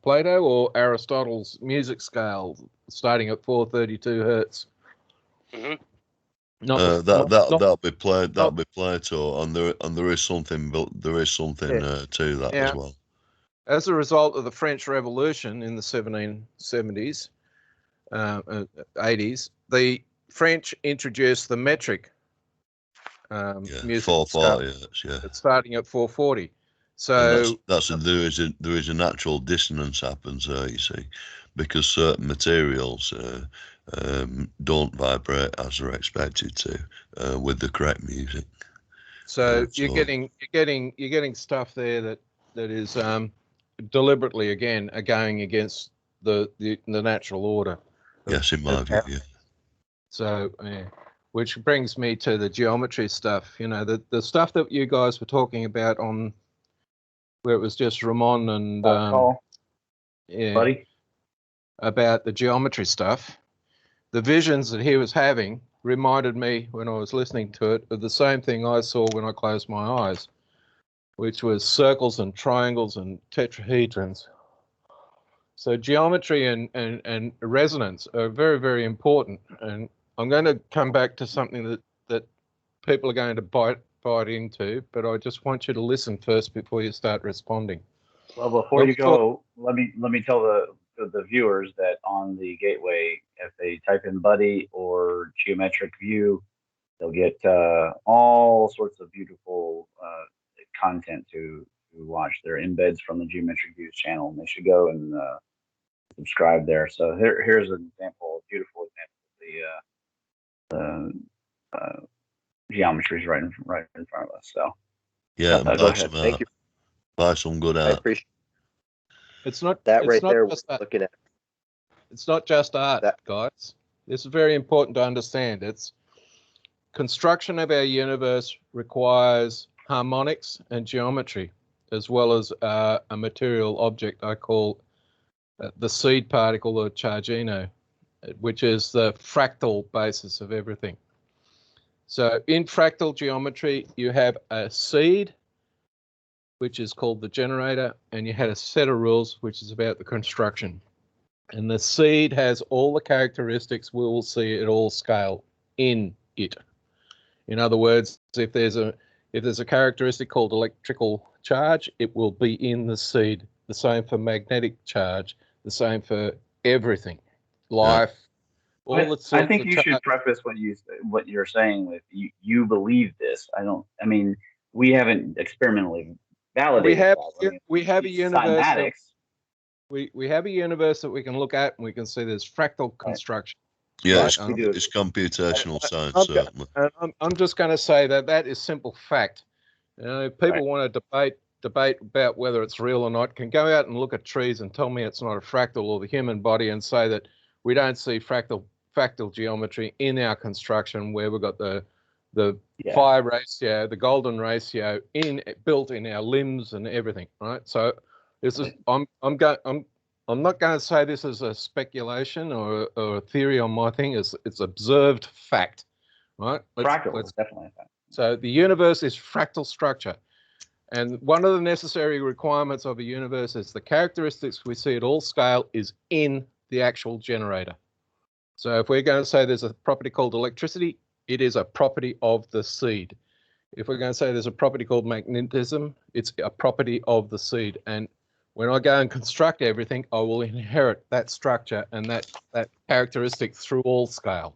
Plato or Aristotle's music scale starting at 432 hertz? Mm-hmm. That'll be Plato, and there is something to that as well. As a result of the French Revolution in the 1770s, 80s, the French introduced the metric music 440 hertz, yeah. It's starting at 440. So there is a natural dissonance happens there, you see, because certain materials don't vibrate as they're expected to with the correct music. So you're getting stuff there that is deliberately again going against the natural order. Yes, in my view, yeah. So which brings me to the geometry stuff. You know, the stuff that you guys were talking about on where it was just Ramon and buddy, about the geometry stuff. The visions that he was having reminded me, when I was listening to it, of the same thing I saw when I closed my eyes, which was circles and triangles and tetrahedrons. So geometry and resonance are very, very important. And I'm going to come back to something that people are going to bite into, but I just want you to listen first before you start responding. Well, before you go, let me tell the viewers that on the gateway, if they type in buddy or geometric view, they'll get all sorts of beautiful content to watch. They're embeds from the Geometric Views channel, and they should go and subscribe there. So here's an example, a beautiful example of the geometries right in front of us. So yeah, go ahead. Thank you. Buy some good art. I appreciate it's not that it's right not there. Just Looking at it's not just art, guys. This is very important to understand. It's construction of our universe requires harmonics and geometry, as well as a material object I call the seed particle, or chargino, which is the fractal basis of everything. So in fractal geometry, you have a seed, which is called the generator, and you had a set of rules, which is about the construction. And the seed has all the characteristics we will see at all scale in it. In other words, if there's a characteristic called electrical charge, it will be in the seed. The same for magnetic charge. The same for everything, life. I think you should preface what you're saying with you believe this. I mean, we haven't experimentally validated. We have a universe. We have a universe that we can look at, and we can see there's fractal construction. Yeah, right? It's computational science, certainly. I'm just going to say that is simple fact. You know, if people want to debate about whether it's real or not, can go out and look at trees and tell me it's not a fractal, or the human body, and say that we don't see fractal geometry in our construction, where we've got the phi ratio, the golden ratio built in our limbs and everything, right? So this is I'm not going to say this is a speculation or a theory on my thing. It's observed fact, right? Fractal is definitely a fact. So the universe is fractal structure. And one of the necessary requirements of a universe is the characteristics we see at all scale is in the actual generator. So if we're going to say there's a property called electricity, it is a property of the seed. If we're going to say there's a property called magnetism, it's a property of the seed. And when I go and construct everything, I will inherit that structure and that characteristic through all scale.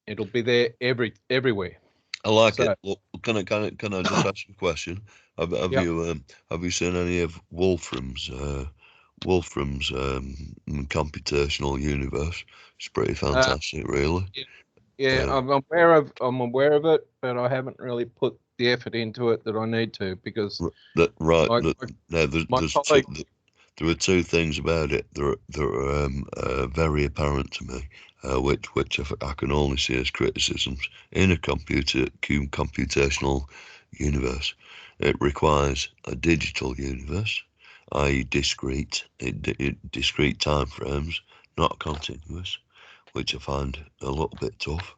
It'll be there everywhere. I like it. Look, can I just ask you a question? Have you seen any of Wolfram's computational universe? It's pretty fantastic, really. Yeah, I'm aware of it, but I haven't really put the effort into it that I need to, because there are two things about it that are very apparent to me, which I can only see as criticisms. In a computational universe, it requires a digital universe, i.e. discrete time frames, not continuous, which I find a little bit tough,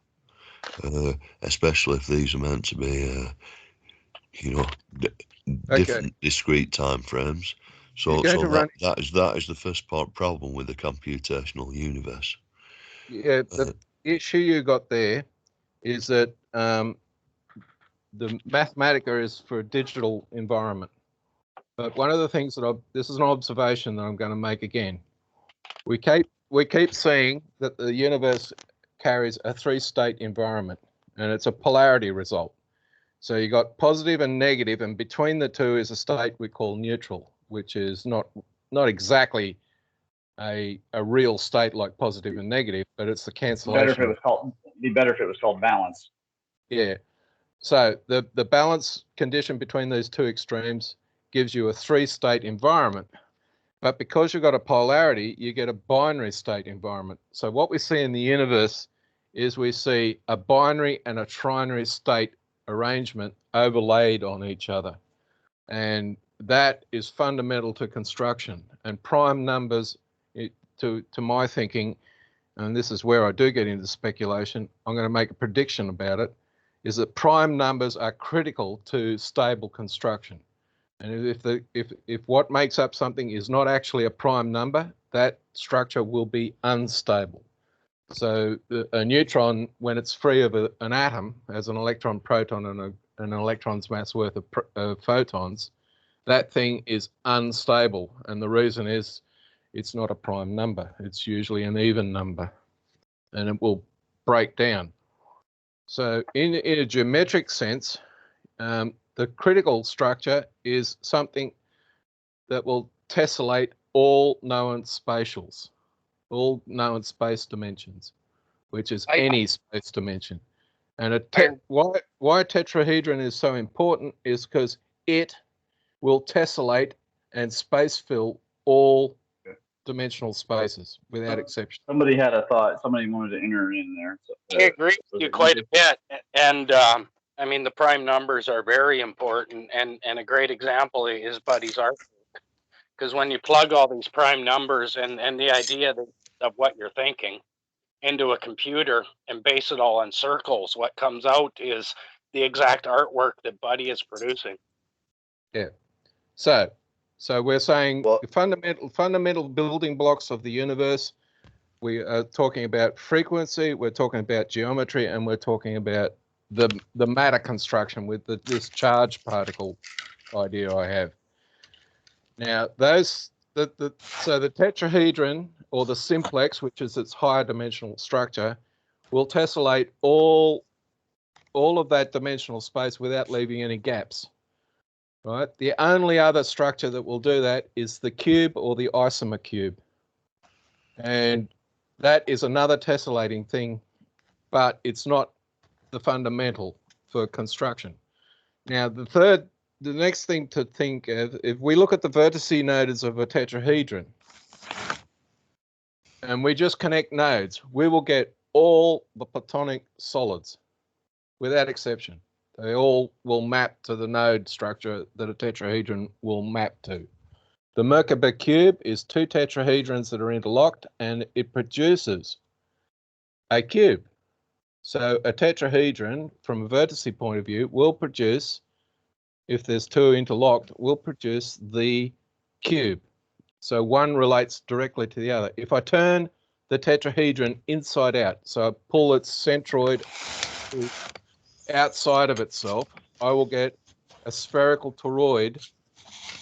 especially if these are meant to be, different discrete time frames. So that is the first problem with the computational universe. Yeah, the issue you got there is that the Mathematica is for a digital environment. But one of the things that this is an observation that I'm going to make again. We keep seeing that the universe carries a three-state environment, and it's a polarity result. So you got positive and negative, and between the two is a state we call neutral, which is not exactly a real state like positive and negative, but it's the cancellation. It'd be better if it was called balance. Yeah. So the balance condition between these two extremes gives you a three-state environment. But because you've got a polarity, you get a binary state environment. So what we see in the universe is we see a binary and a trinary state arrangement overlaid on each other. And that is fundamental to construction. And prime numbers, to my thinking, and this is where I do get into speculation, I'm going to make a prediction about it, is that prime numbers are critical to stable construction. And if what makes up something is not actually a prime number, that structure will be unstable. So a neutron, when it's free of an atom, as an electron, proton, and an electron's mass worth of photons, that thing is unstable. And the reason is it's not a prime number. It's usually an even number, and it will break down. So in a geometric sense, the critical structure is something that will tessellate all known spatials, all known space dimensions, which is any space dimension. And why a tetrahedron is so important is because it will tessellate and space fill all dimensional spaces without exception. Somebody had a thought. Somebody wanted to enter in there. I agree with you quite a bit. And I mean, the prime numbers are very important. And a great example is Buddy's artwork. Because when you plug all these prime numbers and the idea of what you're thinking into a computer and base it all on circles, what comes out is the exact artwork that Buddy is producing. Yeah. So we're saying the fundamental building blocks of the universe. We are talking about frequency, we're talking about geometry, and we're talking about the matter construction with this charged particle idea I have. Now, so the tetrahedron, or the simplex, which is its higher dimensional structure, will tessellate all of that dimensional space without leaving any gaps. Right? The only other structure that will do that is the cube or the isomer cube. And that is another tessellating thing, but it's not the fundamental for construction. Now, the next thing to think of, if we look at the vertice nodes of a tetrahedron, and we just connect nodes, we will get all the platonic solids without exception. They all will map to the node structure that a tetrahedron will map to. The Merkaba cube is two tetrahedrons that are interlocked, and it produces a cube. So a tetrahedron, from a vertice point of view, will produce, if there's two interlocked, will produce the cube. So one relates directly to the other. If I turn the tetrahedron inside out, so I pull its centroid outside of itself, I will get a spherical toroid,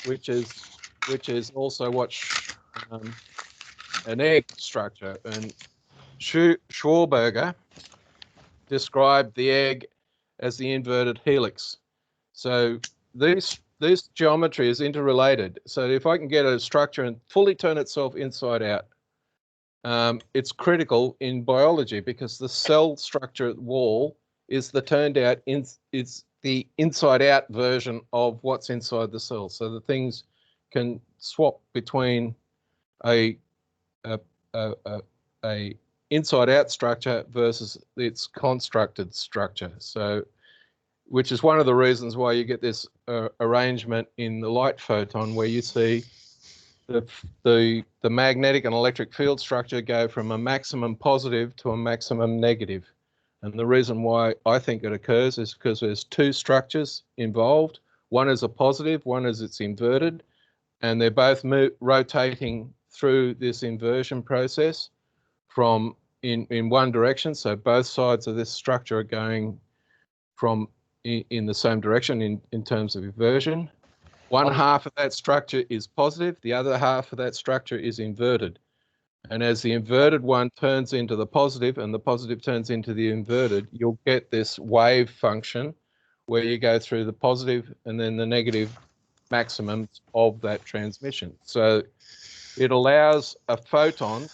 which is also what's an egg structure. And Schwarberger described the egg as the inverted helix. So this geometry is interrelated. So if I can get a structure and fully turn itself inside out, it's critical in biology because the cell structure wall is the turned out it's the inside out version of what's inside the cell. So the things can swap between a inside out structure versus its constructed structure. So, which is one of the reasons why you get this arrangement in the light photon, where you see the magnetic and electric field structure go from a maximum positive to a maximum negative. And the reason why I think it occurs is because there's two structures involved. One is a positive, one is it's inverted, and they're both rotating through this inversion process from in one direction. So both sides of this structure are going from in the same direction in terms of inversion. One half of that structure is positive, the other half of that structure is inverted. And as the inverted one turns into the positive and the positive turns into the inverted, you'll get this wave function where you go through the positive and then the negative maximums of that transmission. So it allows a photon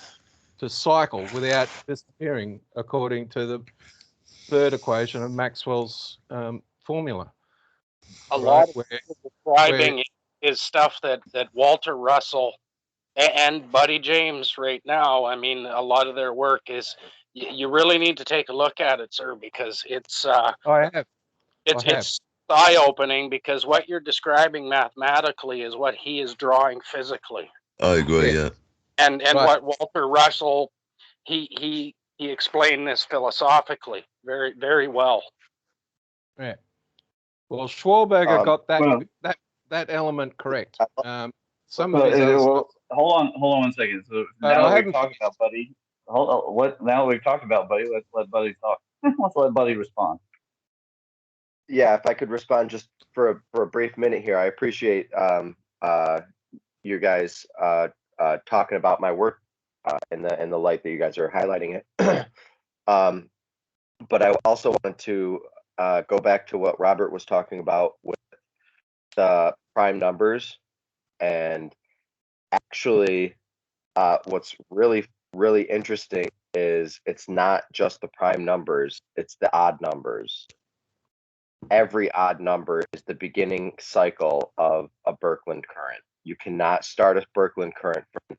to cycle without disappearing, according to the third equation of Maxwell's formula. A lot of describing is stuff that Walter Russell and Buddy James right now. I mean, a lot of their work is, you really need to take a look at it, sir, because it's it's eye-opening, because what you're describing mathematically is what he is drawing physically. I agree, yeah. And what Walter Russell, he explained this philosophically very, very well. Yeah. Well, Schwarberger got that element correct. Some of his hold on 1 second. So now that we've talked about Buddy, now that we've talked about Buddy, let's let Buddy talk. Let's let Buddy respond. Yeah, if I could respond just for a brief minute here, I appreciate you guys talking about my work in the light that you guys are highlighting it. But I also want to go back to what Robert was talking about with the prime numbers. And actually, what's really, really interesting is it's not just the prime numbers, it's the odd numbers. Every odd number is the beginning cycle of a Birkeland current. You cannot start a Birkeland current from an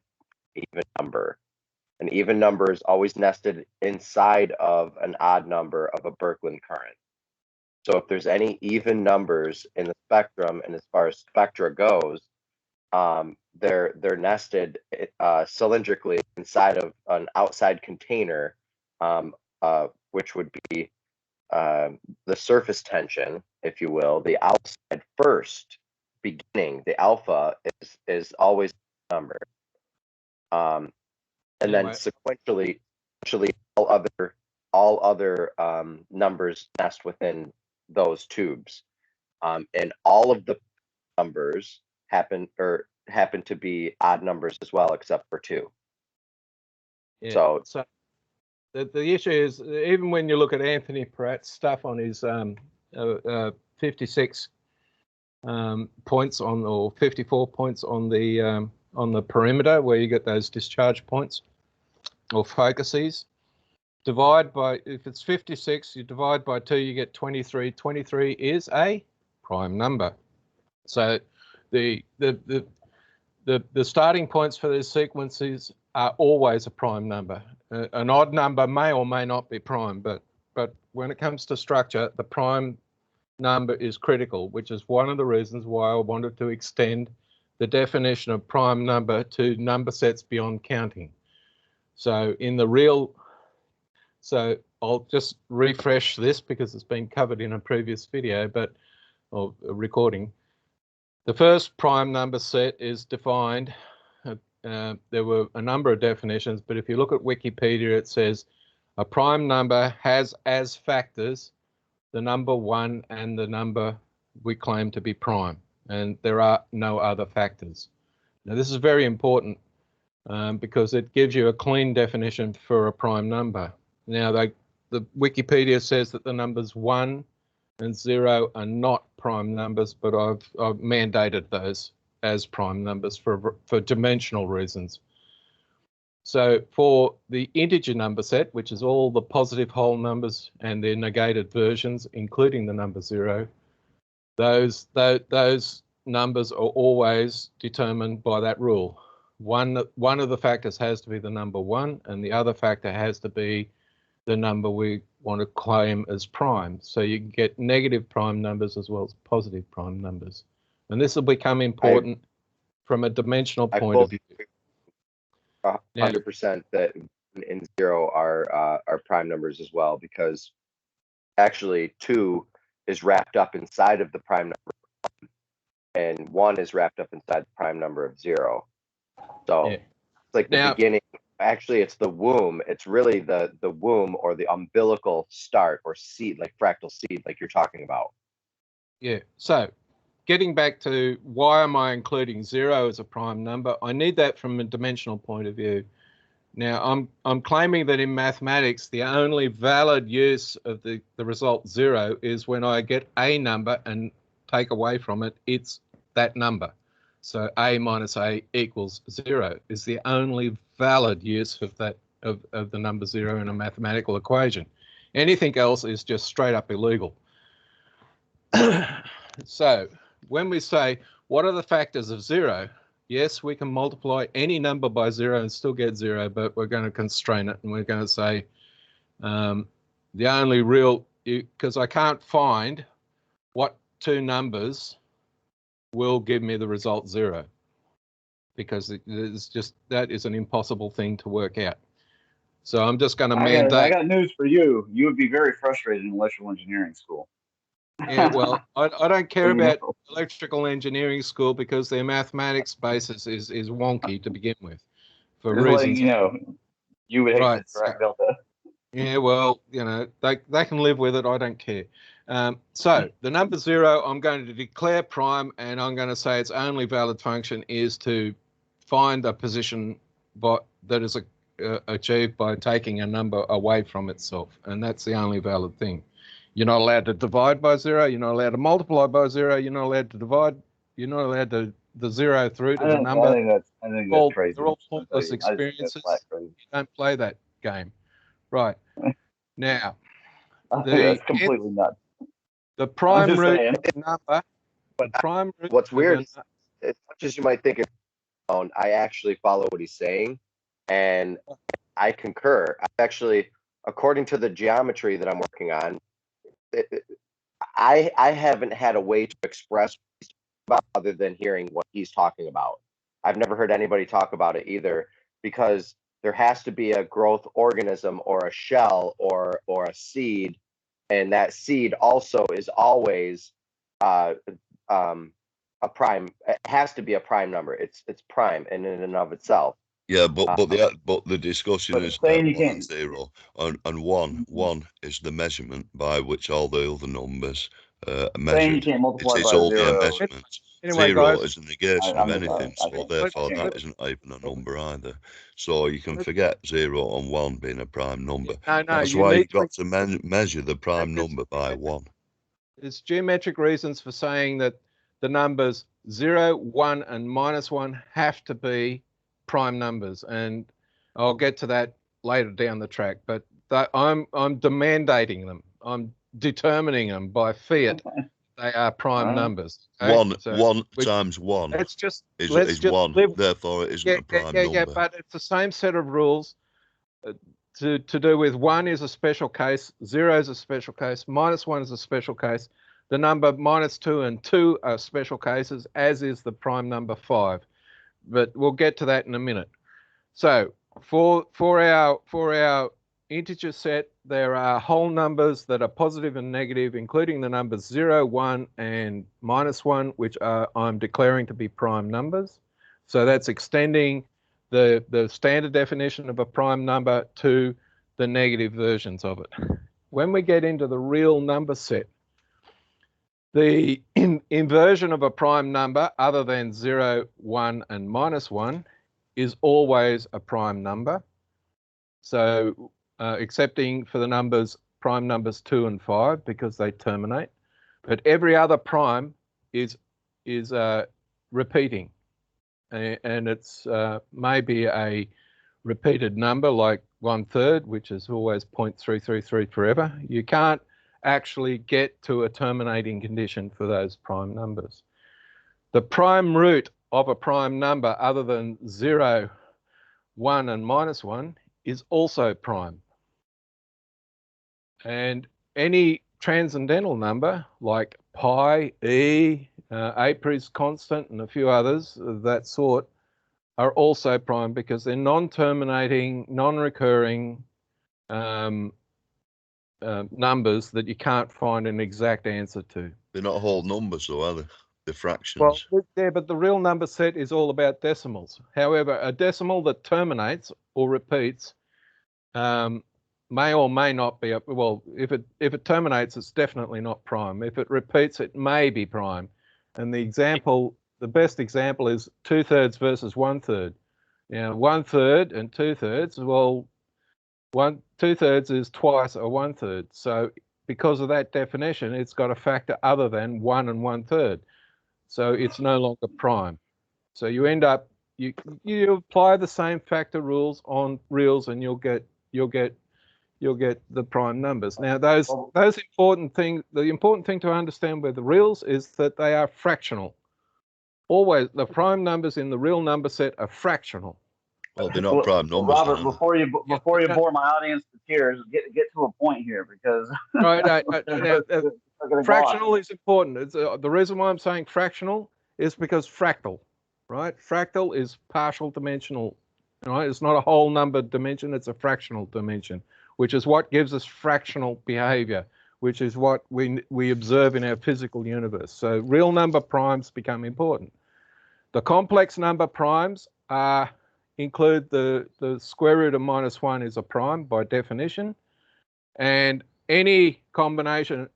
even number. An even number is always nested inside of an odd number of a Birkeland current. So if there's any even numbers in the spectrum, and as far as spectra goes, they're nested cylindrically inside of an outside container, which would be the surface tension, if you will. The outside first beginning, the alpha is always a number, and then sequentially, all other numbers nest within those tubes, and all of the numbers happen to be odd numbers as well, except for 2. Yeah. So the issue is, even when you look at Anthony Pratt's stuff on his 56 points on, or 54 points on the perimeter, where you get those discharge points or focuses, divide by, if it's 56, you divide by 2, you get 23. 23 is a prime number. So the starting points for these sequences are always a prime number. An odd number may or may not be prime, but when it comes to structure, the prime number is critical, which is one of the reasons why I wanted to extend the definition of prime number to number sets beyond counting. So so I'll just refresh this because it's been covered in a previous video, or a recording. The first prime number set is defined there were a number of definitions, but if you look at Wikipedia, it says a prime number has as factors the number 1 and the number we claim to be prime, and there are no other factors. Now, this is very important because it gives you a clean definition for a prime number. Now, the Wikipedia says that the numbers 1 and 0 are not prime numbers, but I've mandated those as prime numbers for dimensional reasons. So for the integer number set, which is all the positive whole numbers and their negated versions, including the number 0, those numbers are always determined by that rule. One of the factors has to be the number 1, and the other factor has to be the number we want to claim as prime. So you can get negative prime numbers as well as positive prime numbers. And this will become important from a dimensional point of view. 100% that in 0 are prime numbers as well, because actually 2 is wrapped up inside of the prime number, and 1 is wrapped up inside the prime number of 0. So it's like the beginning. Actually, it's the womb. It's really the womb, or the umbilical start, or seed, like fractal seed, like you're talking about. Yeah. So getting back to why am I including 0 as a prime number? I need that from a dimensional point of view. Now, I'm claiming that in mathematics, the only valid use of the result 0 is when I get a number and take away from it, it's that number. So a minus a equals 0 is the only valid use of that of the number 0 in a mathematical equation. Anything else is just straight up illegal. So when we say, what are the factors of 0? Yes, we can multiply any number by 0 and still get 0, but we're going to constrain it, and we're going to say the only real, because I can't find what 2 numbers will give me the result 0, because it's just, that is an impossible thing to work out. So I'm just going to mandate. I got news for you. You would be very frustrated in electrical engineering school. Yeah, well, I don't care about electrical engineering school because their mathematics basis is wonky to begin with, for just reasons. You know, you would hate this, correct, Delta? Yeah, well, you know, they can live with it. I don't care. So the number 0, I'm going to declare prime, and I'm going to say its only valid function is to find a position that is achieved by taking a number away from itself, and that's the only valid thing. You're not allowed to divide by 0. You're not allowed to multiply by 0. You're not allowed to divide. You're not allowed to the 0 through to the number. I think that's crazy. They're all pointless experiences. You don't play that game. Right. Now, that's completely nuts. The prime root number. But what's weird is, as much as you might think it's own, I actually follow what he's saying, and I concur. Actually, according to the geometry that I'm working on, I haven't had a way to express about other than hearing what he's talking about. I've never heard anybody talk about it either, because there has to be a growth organism or a shell or a seed, and that seed also is always a prime. It has to be a prime number. It's prime in and of itself. Yeah, but the discussion is 1 and 0, and one is the measurement by which all the other numbers are measured. You can't multiply it is by all 0. their measurements. Anyway, 0 guys, is a negation of anything, so therefore that isn't even a number either. So you can forget 0 and 1 being a prime number. No, that's why you've got to measure the prime number by 1. There's geometric reasons for saying that the numbers 0, 1, and -1 have to be prime numbers, and I'll get to that later down the track. But I'm demandating them. I'm determining them by fiat. They are prime numbers. Okay? 1 times 1 is 1. Therefore, it isn't a prime number. Yeah, but it's the same set of rules to do with 1 is a special case, 0 is a special case, -1 is a special case. The number -2 and 2 are special cases, as is the prime number 5. But we'll get to that in a minute. So for our integer set, there are whole numbers that are positive and negative, including the numbers 0, 1, and -1, which I'm declaring to be prime numbers. So that's extending the standard definition of a prime number to the negative versions of it. When we get into the real number set, the inversion of a prime number other than 0, 1, and -1 is always a prime number. So excepting for the numbers, prime numbers 2 and 5, because they terminate. But every other prime is repeating. And it's maybe a repeated number like 1/3, which is always 0.333 forever. You can't actually get to a terminating condition for those prime numbers. The prime root of a prime number other than 0, 1, and -1 is also prime. And any transcendental number like pi, e, Apries constant, and a few others of that sort are also prime because they're non-terminating, non-recurring numbers that you can't find an exact answer to. They're not whole numbers, though, are they? They're fractions. Well, yeah, but the real number set is all about decimals. However, a decimal that terminates or repeats may or may not be. Well, if it terminates, it's definitely not prime. If it repeats, it may be prime. And the best example is 2/3 versus 1/3. Now, 1/3 and 2/3. Well, 2/3 is twice a 1/3. So because of that definition, it's got a factor other than 1 and 1/3. So it's no longer prime. So you end up you apply the same factor rules on reals, and you'll get the prime numbers. Now those important things. The important thing to understand with the reals is that they are fractional. Always the prime numbers in the real number set are fractional. Well, they're not prime numbers. Robert, before you bore my audience to tears, get to a point here because right. Fractional is important. It's, the reason why I'm saying fractional is because fractal, right? Fractal is partial dimensional, right? It's not a whole number dimension, it's a fractional dimension, which is what gives us fractional behavior, which is what we observe in our physical universe. So real number primes become important. The complex number primes include the square root of -1 is a prime by definition, and any combination.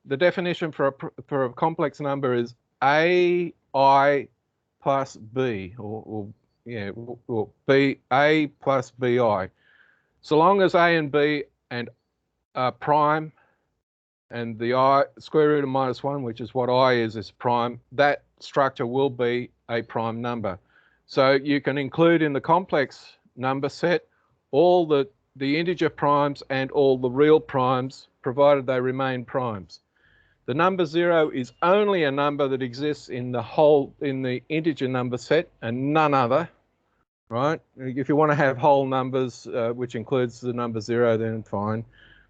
The definition for a complex number is AI plus B, or B A plus BI. So long as A and B and are prime, and the I square root of -1, which is what I is prime, that structure will be a prime number. So you can include in the complex number set all the integer primes and all the real primes, provided they remain primes. The number 0 is only a number that exists in the integer number set and none other, right? If you want to have whole numbers, which includes the number 0, then fine.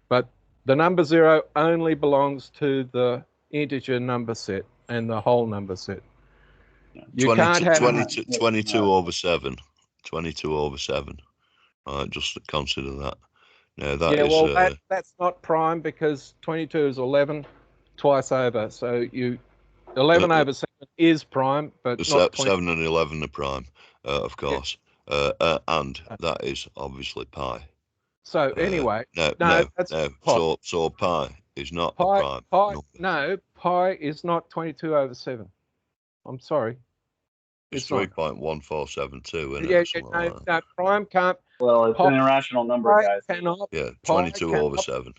But the number 0 only belongs to the integer number set and the whole number set. You can't have 22 over 7. 22 over 7. Just consider that. Now that's not prime because 22 is 11 twice over. So 11 over 7 is prime, but not 7 and 11 are prime, of course. Yeah. And that is obviously pi. So anyway, so pi is not a prime number. No, pi is not 22 over 7. I'm sorry. It's 3.1472, isn't it? No, prime can't. Well, it's an irrational number, guys. 22 over 7.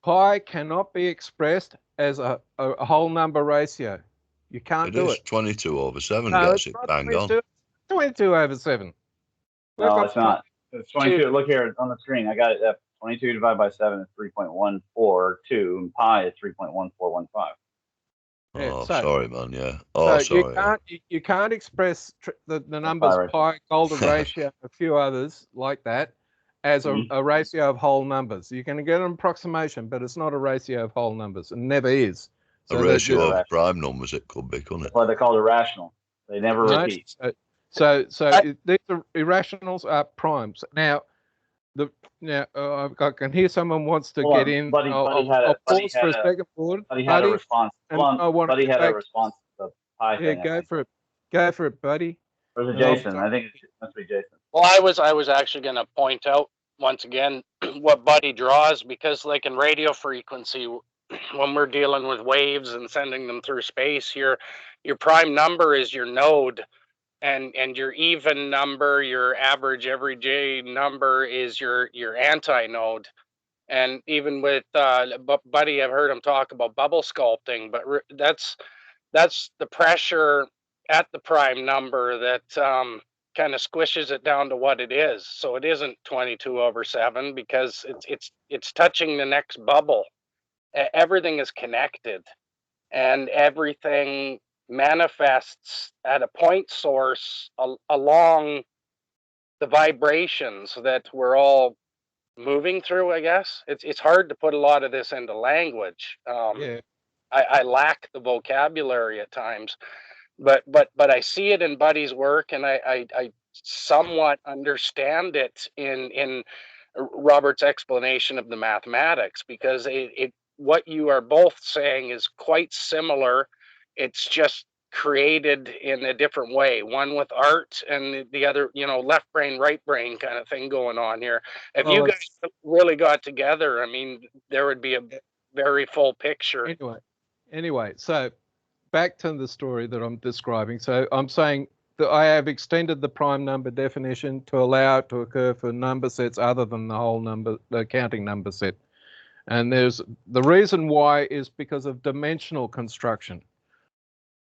Pi cannot be expressed as a whole number ratio. You can't do it. 22 over 7 gets it bang 22, on. 22 over 7. No, it's not. It's 22. Look here on the screen. I got it. 22 divided by 7 is 3.142, and pi is 3.1415. Oh, sorry, man. Yeah. Oh, sorry. You can't express the numbers pi, Golden ratio, a few others like that, as a ratio of whole numbers. You can get an approximation, but it's not a ratio of whole numbers. It never is. So a ratio of prime numbers, it could be, couldn't it? That's why they're called irrational. They never repeat. So these irrationals are primes. Now, I can hear someone wants to get in. I'll pause for a second, Gordon. Buddy had a response. Buddy had a response to the pi thing. Go for it, buddy. Or is it Jason? I think it must be Jason. Well, I was actually going to point out once again what Buddy draws, because like in radio frequency, when we're dealing with waves and sending them through space, your prime number is your node, and your even number, your average everyday number, is your anti-node. And even with Buddy, I've heard him talk about bubble sculpting, but that's the pressure at the prime number that kind of squishes it down to what it is. So it isn't 22/7, because it's touching the next bubble. Everything is connected, and everything manifests at a point source along the vibrations that we're all moving through. I guess it's hard to put a lot of this into language. Yeah. I lack the vocabulary at times, but I see it in Buddy's work, and I somewhat understand it in Robert's explanation of the mathematics, because it what you are both saying is quite similar. It's just created in a different way, one with art and the other, left brain, right brain kind of thing going on here. If you guys really got together, I mean, there would be a very full picture. Anyway, so back to the story that I'm describing. So I'm saying that I have extended the prime number definition to allow it to occur for number sets other than the whole number, the counting number set. And there's the reason why is because of dimensional construction.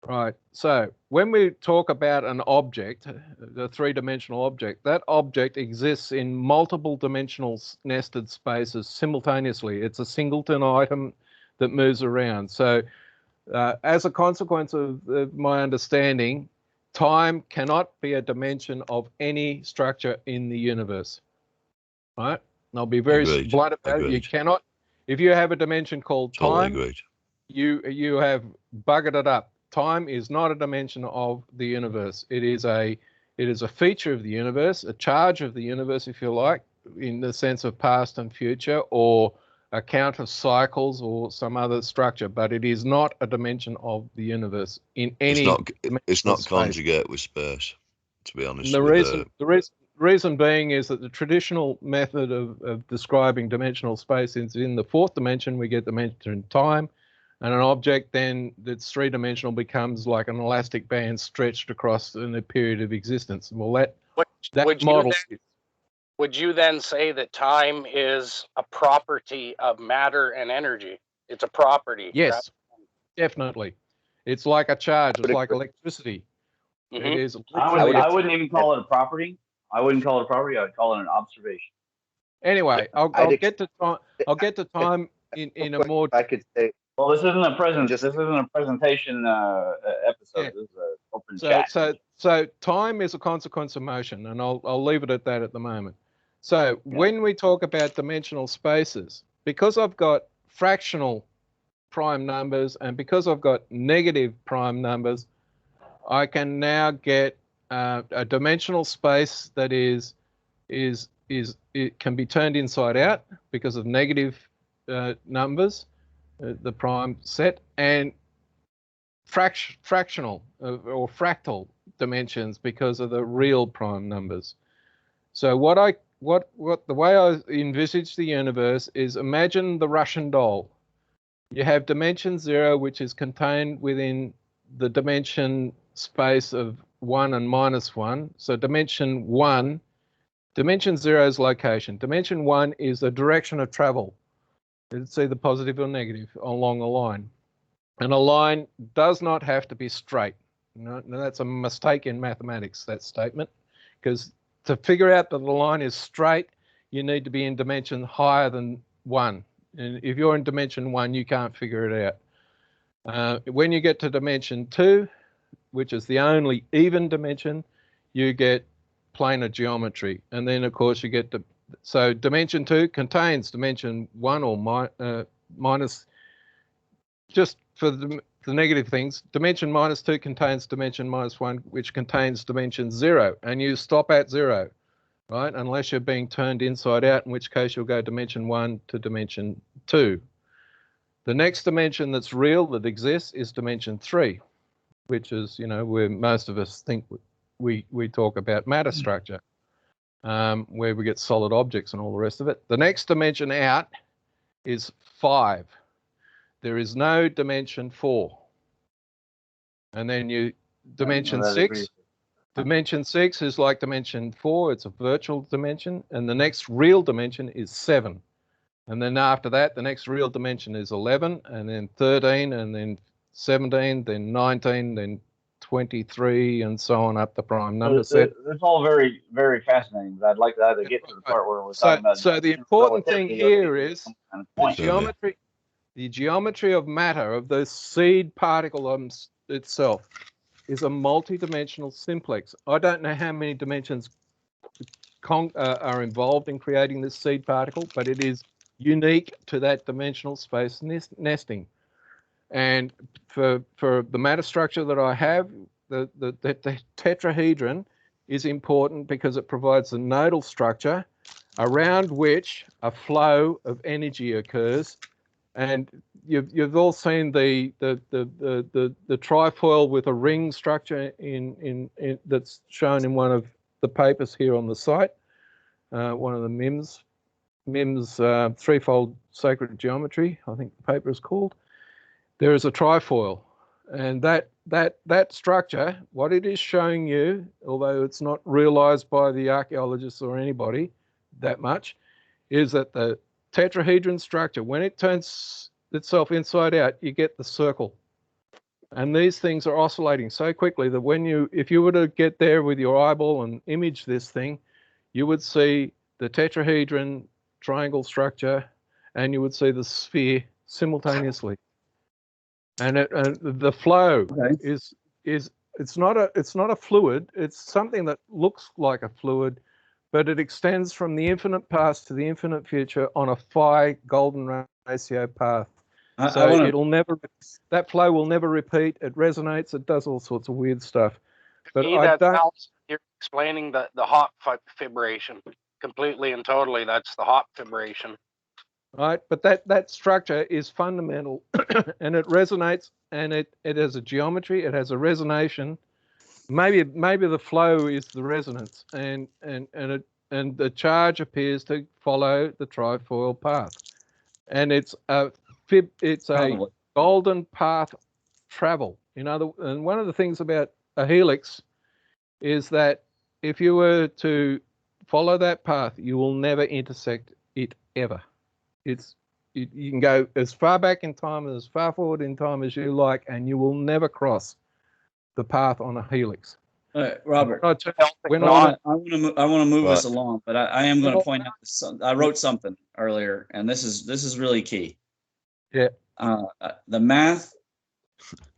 Right. So when we talk about an object, the three-dimensional object, that object exists in multiple dimensional nested spaces simultaneously. It's a singleton item that moves around. So as a consequence of my understanding, time cannot be a dimension of any structure in the universe. Right? And I'll be very blunt about it. You cannot, if you have a dimension called time, you have buggered it up. Time is not a dimension of the universe. It is a feature of the universe, a charge of the universe, if you like, in the sense of past and future, or a count of cycles or some other structure, but it is not a dimension of the universe in any. It's not conjugate with space, to be honest. The reason being is that the traditional method of describing dimensional space is in the fourth dimension. We get dimension time, and an object then that's three-dimensional becomes like an elastic band stretched across in a period of existence. Well, that model. Would you then say that time is a property of matter and energy? It's a property. Yes, definitely. It's like a charge. It's like electricity. Mm-hmm. It is. I wouldn't even call it a property. I wouldn't call it a property. I would call it an observation. Anyway, I'll get to time. I'll get to time in a more. I could say. Well, this isn't a this isn't a presentation episode. Yeah. This is an open chat. So time is a consequence of motion, and I'll leave it at that at the moment. So when we talk about dimensional spaces, because I've got fractional prime numbers and because I've got negative prime numbers, I can now get a dimensional space that it can be turned inside out because of negative numbers, the prime set, and fractional or fractal dimensions because of the real prime numbers. So the way I envisage the universe is, imagine the Russian doll. You have dimension 0, which is contained within the dimension space of 1 and -1. So dimension 1, dimension 0 is location. Dimension 1 is the direction of travel. It's either positive or negative along a line. And a line does not have to be straight. No, that's a mistake in mathematics, that statement, because to figure out that the line is straight, you need to be in dimension higher than 1. And if you're in dimension 1, you can't figure it out. When you get to dimension 2, which is the only even dimension, you get planar geometry. And then, of course, you get so dimension 2 contains dimension 1 or minus, just for the negative things, dimension -2 contains dimension -1, which contains dimension 0, and you stop at 0, right? Unless you're being turned inside out, in which case you'll go dimension 1 to dimension 2. The next dimension that's real, that exists, is dimension 3, which is, where most of us think we talk about matter structure. where we get solid objects and all the rest of it. The next dimension out is 5. There is no dimension 4. And then dimension 6. Dimension 6 is like dimension 4. It's a virtual dimension. And the next real dimension is 7. And then after that, the next real dimension is 11, and then 13, and then 17, then 19, then 23, and so on up the prime number set. It's all very, very fascinating, but I'd like to either get to the part where we're talking about... So the important thing here is the geometry of matter, of the seed particle itself, is a multi-dimensional simplex. I don't know how many dimensions are involved in creating this seed particle, but it is unique to that dimensional space nesting. And for the matter structure that I have, the tetrahedron is important because it provides a nodal structure around which a flow of energy occurs. And you've all seen the trifoil with a ring structure in that's shown in one of the papers here on the site, one of the MIMS threefold sacred geometry, I think the paper is called. There is a trifoil, and that structure, what it is showing you, although it's not realized by the archaeologists or anybody that much, is that the tetrahedron structure, when it turns itself inside out, you get the circle. And these things are oscillating so quickly that if you were to get there with your eyeball and image this thing, you would see the tetrahedron triangle structure and you would see the sphere simultaneously. And the flow is it's not a fluid, it's something that looks like a fluid, but it extends from the infinite past to the infinite future on a phi golden ratio path. That flow will never repeat. It resonates. It does all sorts of weird stuff. But you're explaining the Hopf fibration completely and totally. That's the Hopf fibration. Right, but that structure is fundamental, and it resonates, and it has a geometry. It has a resonation. Maybe the flow is the resonance, and the charge appears to follow the trifoil path, and it's a golden path travel. And one of the things about a helix is that if you were to follow that path, you will never intersect it ever. You can go as far back in time, as far forward in time as you like, and you will never cross the path on a helix. Robert, I want to move us along, but I am going to point out this. I wrote something earlier, and this is really key. Yeah. The math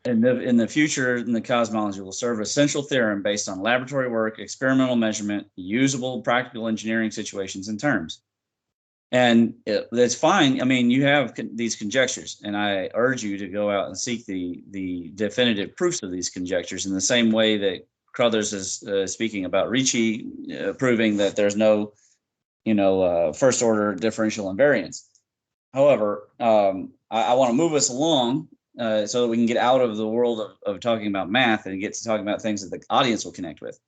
in the future in the cosmology will serve as central theorem based on laboratory work, experimental measurement, usable practical engineering situations and terms. And that's fine. I mean, you have these conjectures, and I urge you to go out and seek the definitive proofs of these conjectures in the same way that Crothers is speaking about Ricci proving that there's no, first order differential invariance. However, I want to move us along so that we can get out of the world of talking about math and get to talking about things that the audience will connect with.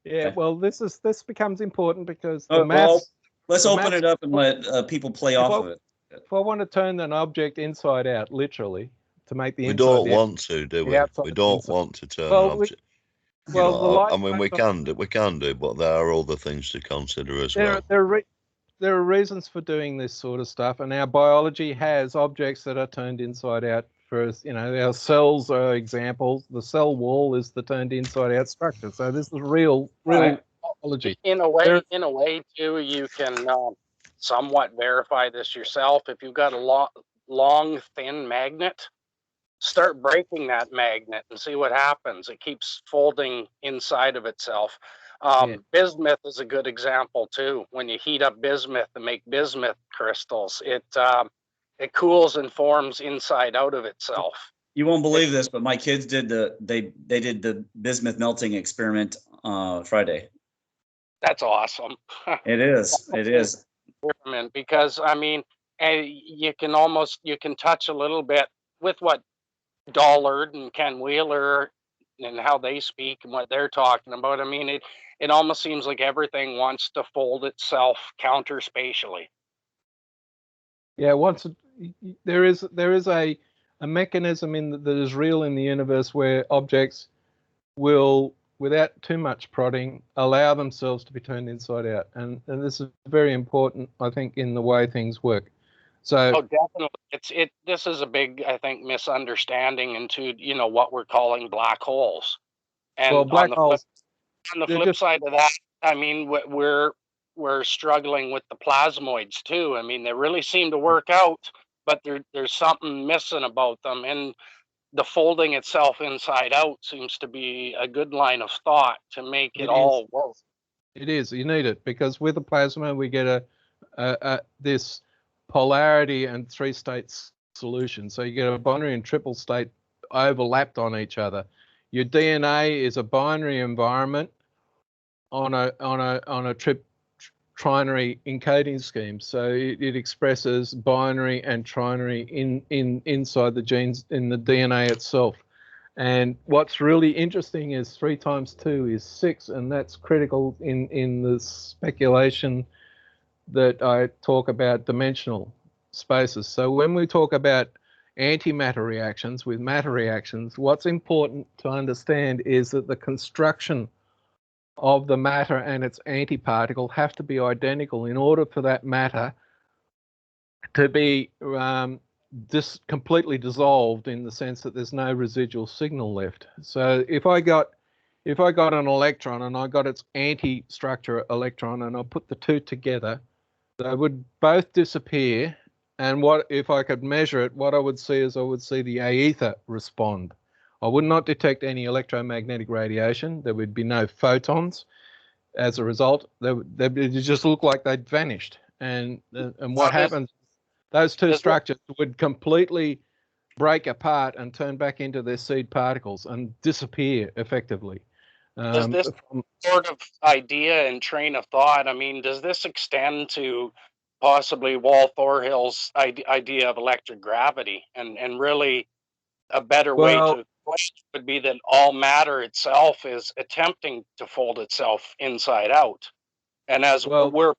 Yeah, well, this becomes important because the math. Well, let's open it up and let people play off of it. If I want to turn an object inside out, literally, to make the we inside don't out, want to, do we? We don't want to turn an object. I mean, we can do, but there are other things to consider as well. There are reasons for doing this sort of stuff, and our biology has objects that are turned inside out. Our cells are examples. The cell wall is the turned inside out structure. So this is real biology. In a way, too, you can somewhat verify this yourself. If you've got a long, thin magnet, start breaking that magnet and see what happens. It keeps folding inside of itself. Bismuth is a good example too. When you heat up bismuth and make bismuth crystals, it cools and forms inside out of itself. You won't believe this, but my kids did they did the bismuth melting experiment Friday. That's awesome. It is. Because I mean, you can touch a little bit with what Dollard and Ken Wheeler and how they speak and what they're talking about. I mean, it almost seems like everything wants to fold itself counterspatially. Yeah, there is a mechanism that is real in the universe where objects will, without too much prodding, allow themselves to be turned inside out, and this is very important, I think, in the way things work. So, definitely, this is a big, I think, misunderstanding into what we're calling black holes. And well, black holes. On the flip side of that, I mean, we're struggling with the plasmoids too. I mean, they really seem to work out, but there's something missing about them, and the folding itself inside out seems to be a good line of thought to make it all work. It is. You need it, because with a plasma we get this polarity and three-state solution. So you get a binary and triple state overlapped on each other. Your DNA is a binary environment on a trinary encoding scheme. So it expresses binary and trinary inside the genes in the DNA itself. And what's really interesting is 3 times 2 is 6, and that's critical in the speculation that I talk about dimensional spaces. So when we talk about antimatter reactions with matter reactions, what's important to understand is that the construction of the matter and its antiparticle have to be identical in order for that matter to be completely dissolved, in the sense that there's no residual signal left. So if I got an electron and I got its anti-structure electron and I put the two together, they would both disappear. And what if I could measure it, what I would see is I would see the aether respond. I would not detect any electromagnetic radiation. There would be no photons. As a result, they just look like they'd vanished. And what happens? Those two structures would completely break apart and turn back into their seed particles and disappear effectively. Does this sort of idea and train of thought, I mean, does this extend to possibly Walt Thorhill's idea of electric gravity? And really a better way to question would be that all matter itself is attempting to fold itself inside out. And as we're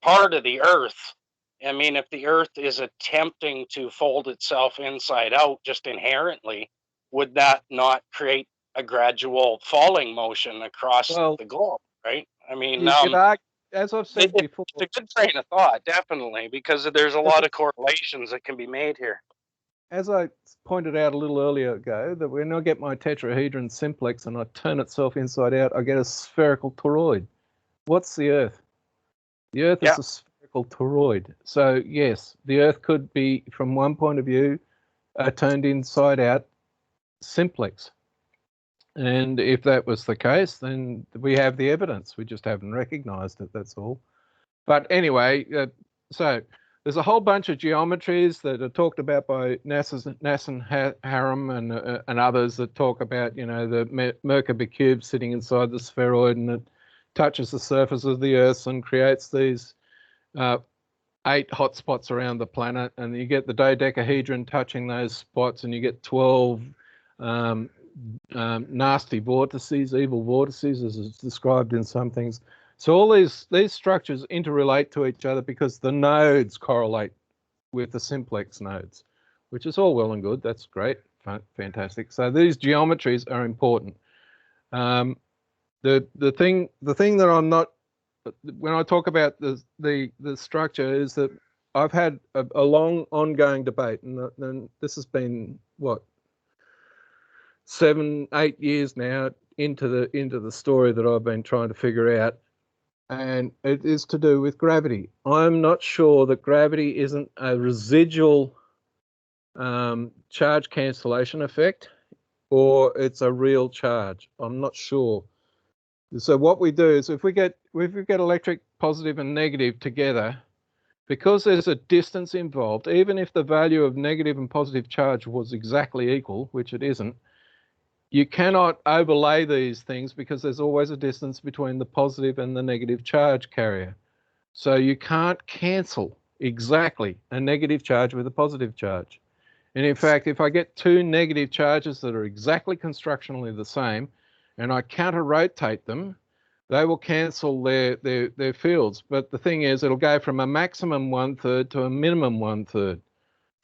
part of the Earth, I mean, if the Earth is attempting to fold itself inside out just inherently, would that not create a gradual falling motion across the globe, right? I mean, as I've said before, it's a good train of thought, definitely, because there's a lot of correlations that can be made here. As I pointed out a little earlier ago, that when I get my tetrahedron simplex and I turn itself inside out, I get a spherical toroid. What's the Earth? The Earth is a spherical toroid. So yes, the Earth could be, from one point of view, turned inside out simplex. And if that was the case, then we have the evidence. We just haven't recognized it, that's all. But anyway, so there's a whole bunch of geometries that are talked about by Nassim Haram and others that talk about, the Merkaba cube sitting inside the spheroid, and it touches the surface of the Earth and creates these 8 hotspots around the planet, and you get the dodecahedron touching those spots, and you get 12 nasty vortices, evil vortices, as it's described in some things. So all these structures interrelate to each other because the nodes correlate with the simplex nodes, which is all well and good. That's great, fantastic. So these geometries are important. The thing that I'm not, when I talk about the structure, is that I've had a long ongoing debate, and this has been what, 7-8 years now into the story that I've been trying to figure out. And it is to do with gravity. I'm not sure that gravity isn't a residual charge cancellation effect, or it's a real charge. I'm not sure. So what we do is, if we get electric positive and negative together, because there's a distance involved, even if the value of negative and positive charge was exactly equal, which it isn't, you cannot overlay these things because there's always a distance between the positive and the negative charge carrier. So you can't cancel exactly a negative charge with a positive charge. And in fact, if I get two negative charges that are exactly constructionally the same, and I counter-rotate them, they will cancel their fields. But the thing is, it'll go from a maximum 1/3 to a minimum 1/3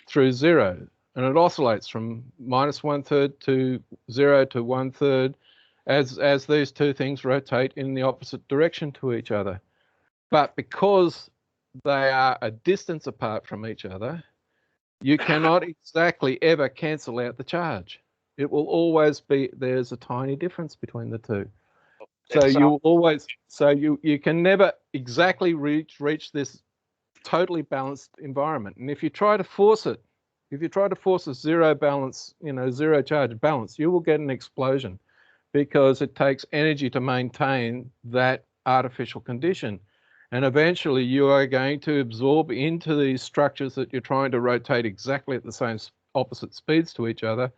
through 0. And it oscillates from -1/3 to 0 to 1/3 as these two things rotate in the opposite direction to each other. But because they are a distance apart from each other, you cannot exactly ever cancel out the charge. It will always be, there's a tiny difference between the two. So you always, so you can never exactly reach this totally balanced environment. And if you try to force it, if you try to force a zero balance, zero charge balance, you will get an explosion because it takes energy to maintain that artificial condition. And eventually you are going to absorb into these structures that you're trying to rotate exactly at the same opposite speeds to each other.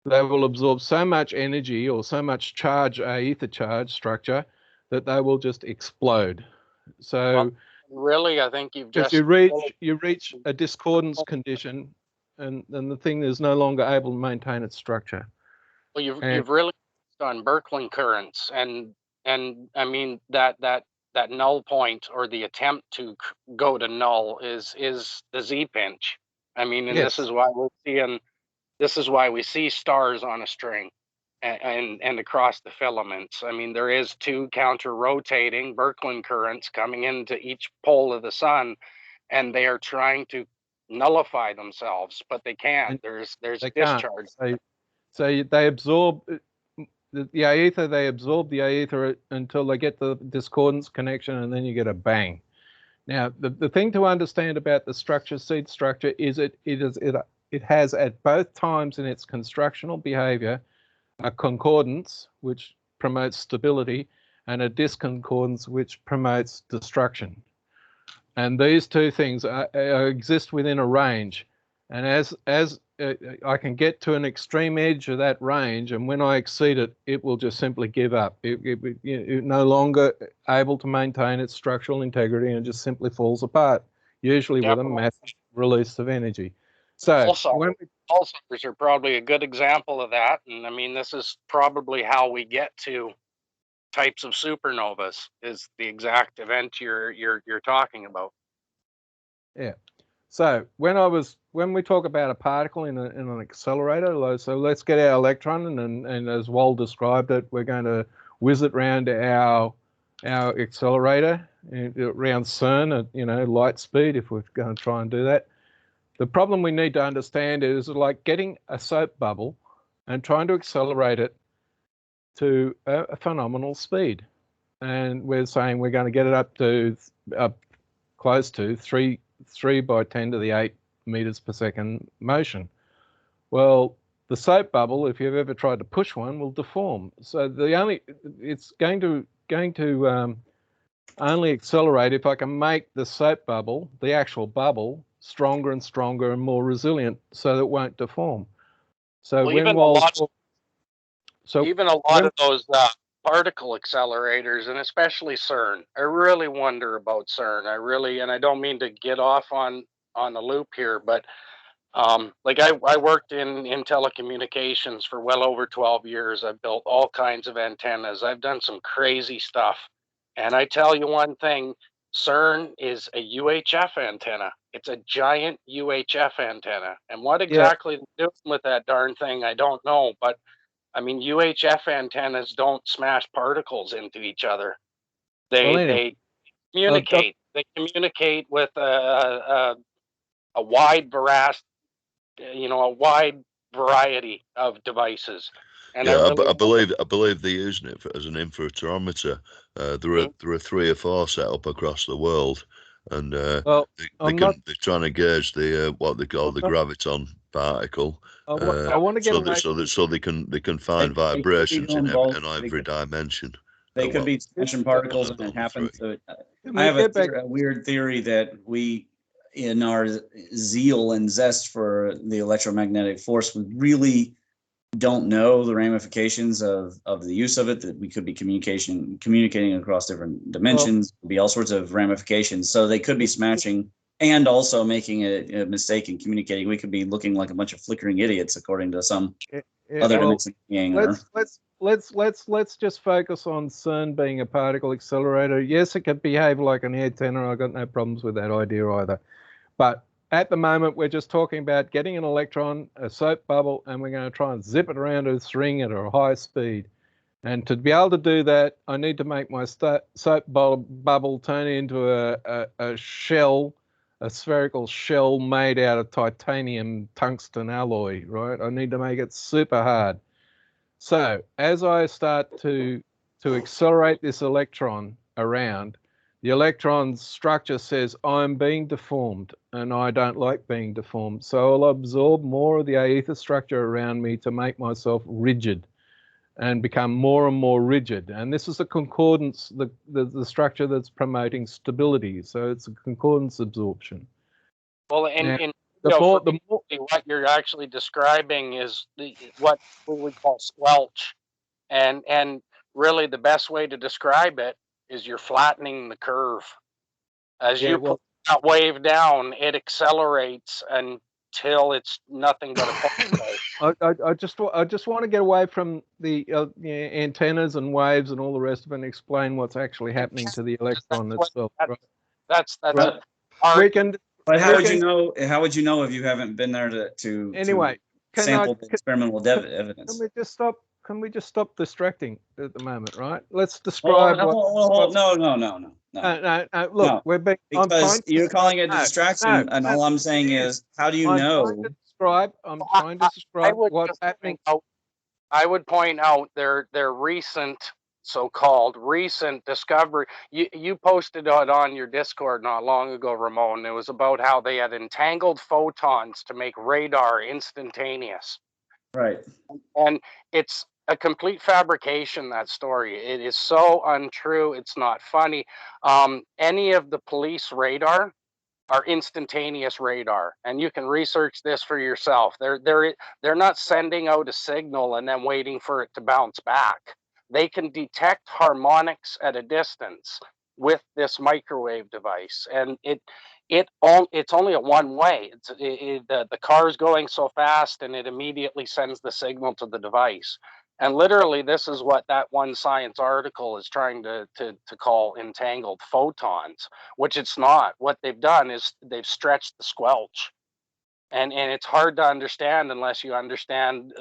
They will absorb so much energy or so much charge, ether charge structure, that they will just explode. So really, I think you've just... You reach a discordance condition, and the thing is no longer able to maintain its structure. Well, you've really on Birkeland currents, and I mean that null point, or the attempt to go to null, is the Z pinch. I mean, and yes. This is why we see stars on a string and across the filaments. I mean, there is two counter-rotating Birkeland currents coming into each pole of the sun, and they are trying to nullify themselves, but they can't. There's discharge. So they absorb the aether. They absorb the aether until they get the discordance connection, and then you get a bang. Now, the thing to understand about the structure, seed structure, is it has at both times in its constructional behavior a concordance, which promotes stability, and a disconcordance, which promotes destruction. And these two things exist within a range. And as I can get to an extreme edge of that range, and when I exceed it, it will just simply give up. It no longer able to maintain its structural integrity, and it just simply falls apart, usually with a massive release of energy. So pulsars are probably a good example of that. And I mean, this is probably how we get to types of supernovas, is the exact event you're talking about. Yeah. So when we talk about a particle in an accelerator, so let's get our electron, and as Wal described it, we're going to whiz it around our accelerator around CERN at light speed, if we're going to try and do that. The problem we need to understand is like getting a soap bubble and trying to accelerate it to a phenomenal speed. And we're saying we're going to get it up close to 3 by 10 to the 8 meters per second motion. Well, the soap bubble, if you've ever tried to push one, will deform. So it's going to only accelerate if I can make the soap bubble, the actual bubble, stronger and stronger and more resilient, so that it won't deform. So well, even a lot of those particle accelerators, and especially CERN, I really wonder about CERN. And I don't mean to get off on the loop here, but like I worked in telecommunications for well over 12 years. I've built all kinds of antennas. I've done some crazy stuff. And I tell you one thing, CERN is a UHF antenna. It's a giant UHF antenna. And what exactly they're doing with that darn thing, I don't know. But I mean, UHF antennas don't smash particles into each other. They communicate. They communicate with a wide variety of devices. And yeah, I believe they're using it as an interferometer. There are 3 or 4 set up across the world, and they're trying to gauge what they call the graviton particle. I want to get so they can find vibrations in every dimension. They could be smashing particles, and it happens. So I have a weird theory that we, in our zeal and zest for the electromagnetic force, we really don't know the ramifications of the use of it, that we could be communicating across different dimensions. Could be all sorts of ramifications. So they could be smashing and also making a mistake in communicating. We could be looking like a bunch of flickering idiots, according to some other dimension being. Let's just focus on CERN being a particle accelerator. Yes, it can behave like an antenna. I've got no problems with that idea either. But at the moment, we're just talking about getting an electron, a soap bubble, and we're going to try and zip it around a string at a high speed. And to be able to do that, I need to make my soap bubble turn into a shell, a spherical shell made out of titanium tungsten alloy, right? I need to make it super hard. So as I start to accelerate this electron around, the electron's structure says, I'm being deformed and I don't like being deformed. So I'll absorb more of the aether structure around me to make myself rigid and become more and more rigid. And this is a concordance, the structure that's promoting stability. So it's a concordance absorption. Well, what you're actually describing is what we call squelch. And really the best way to describe it is you're flattening the curve. As you put that wave down, it accelerates until it's nothing but a I just want to get away from the antennas and waves and all the rest of it and explain what's actually happening to the electron itself. That's we can. But how would you know? How would you know if you haven't been there to sample the experimental evidence? Can we just stop distracting at the moment, right? Let's describe. No. Look, we're being because you're calling it a distraction, and all I'm saying is, how do you know? I'm trying to describe what's happening. I would point out their recent, so-called recent discovery. You posted it on your Discord not long ago, Ramon. It was about how they had entangled photons to make radar instantaneous. Right. And it's a complete fabrication, that story. It is so untrue. It's not funny. Any of the police radar are instantaneous radar, and you can research this for yourself. They're not sending out a signal and then waiting for it to bounce back. They can detect harmonics at a distance with this microwave device, and it's only a one way. The car is going so fast, and it immediately sends the signal to the device. And literally, this is what that one science article is trying to call entangled photons, which it's not. What they've done is they've stretched the squelch. And it's hard to understand unless you understand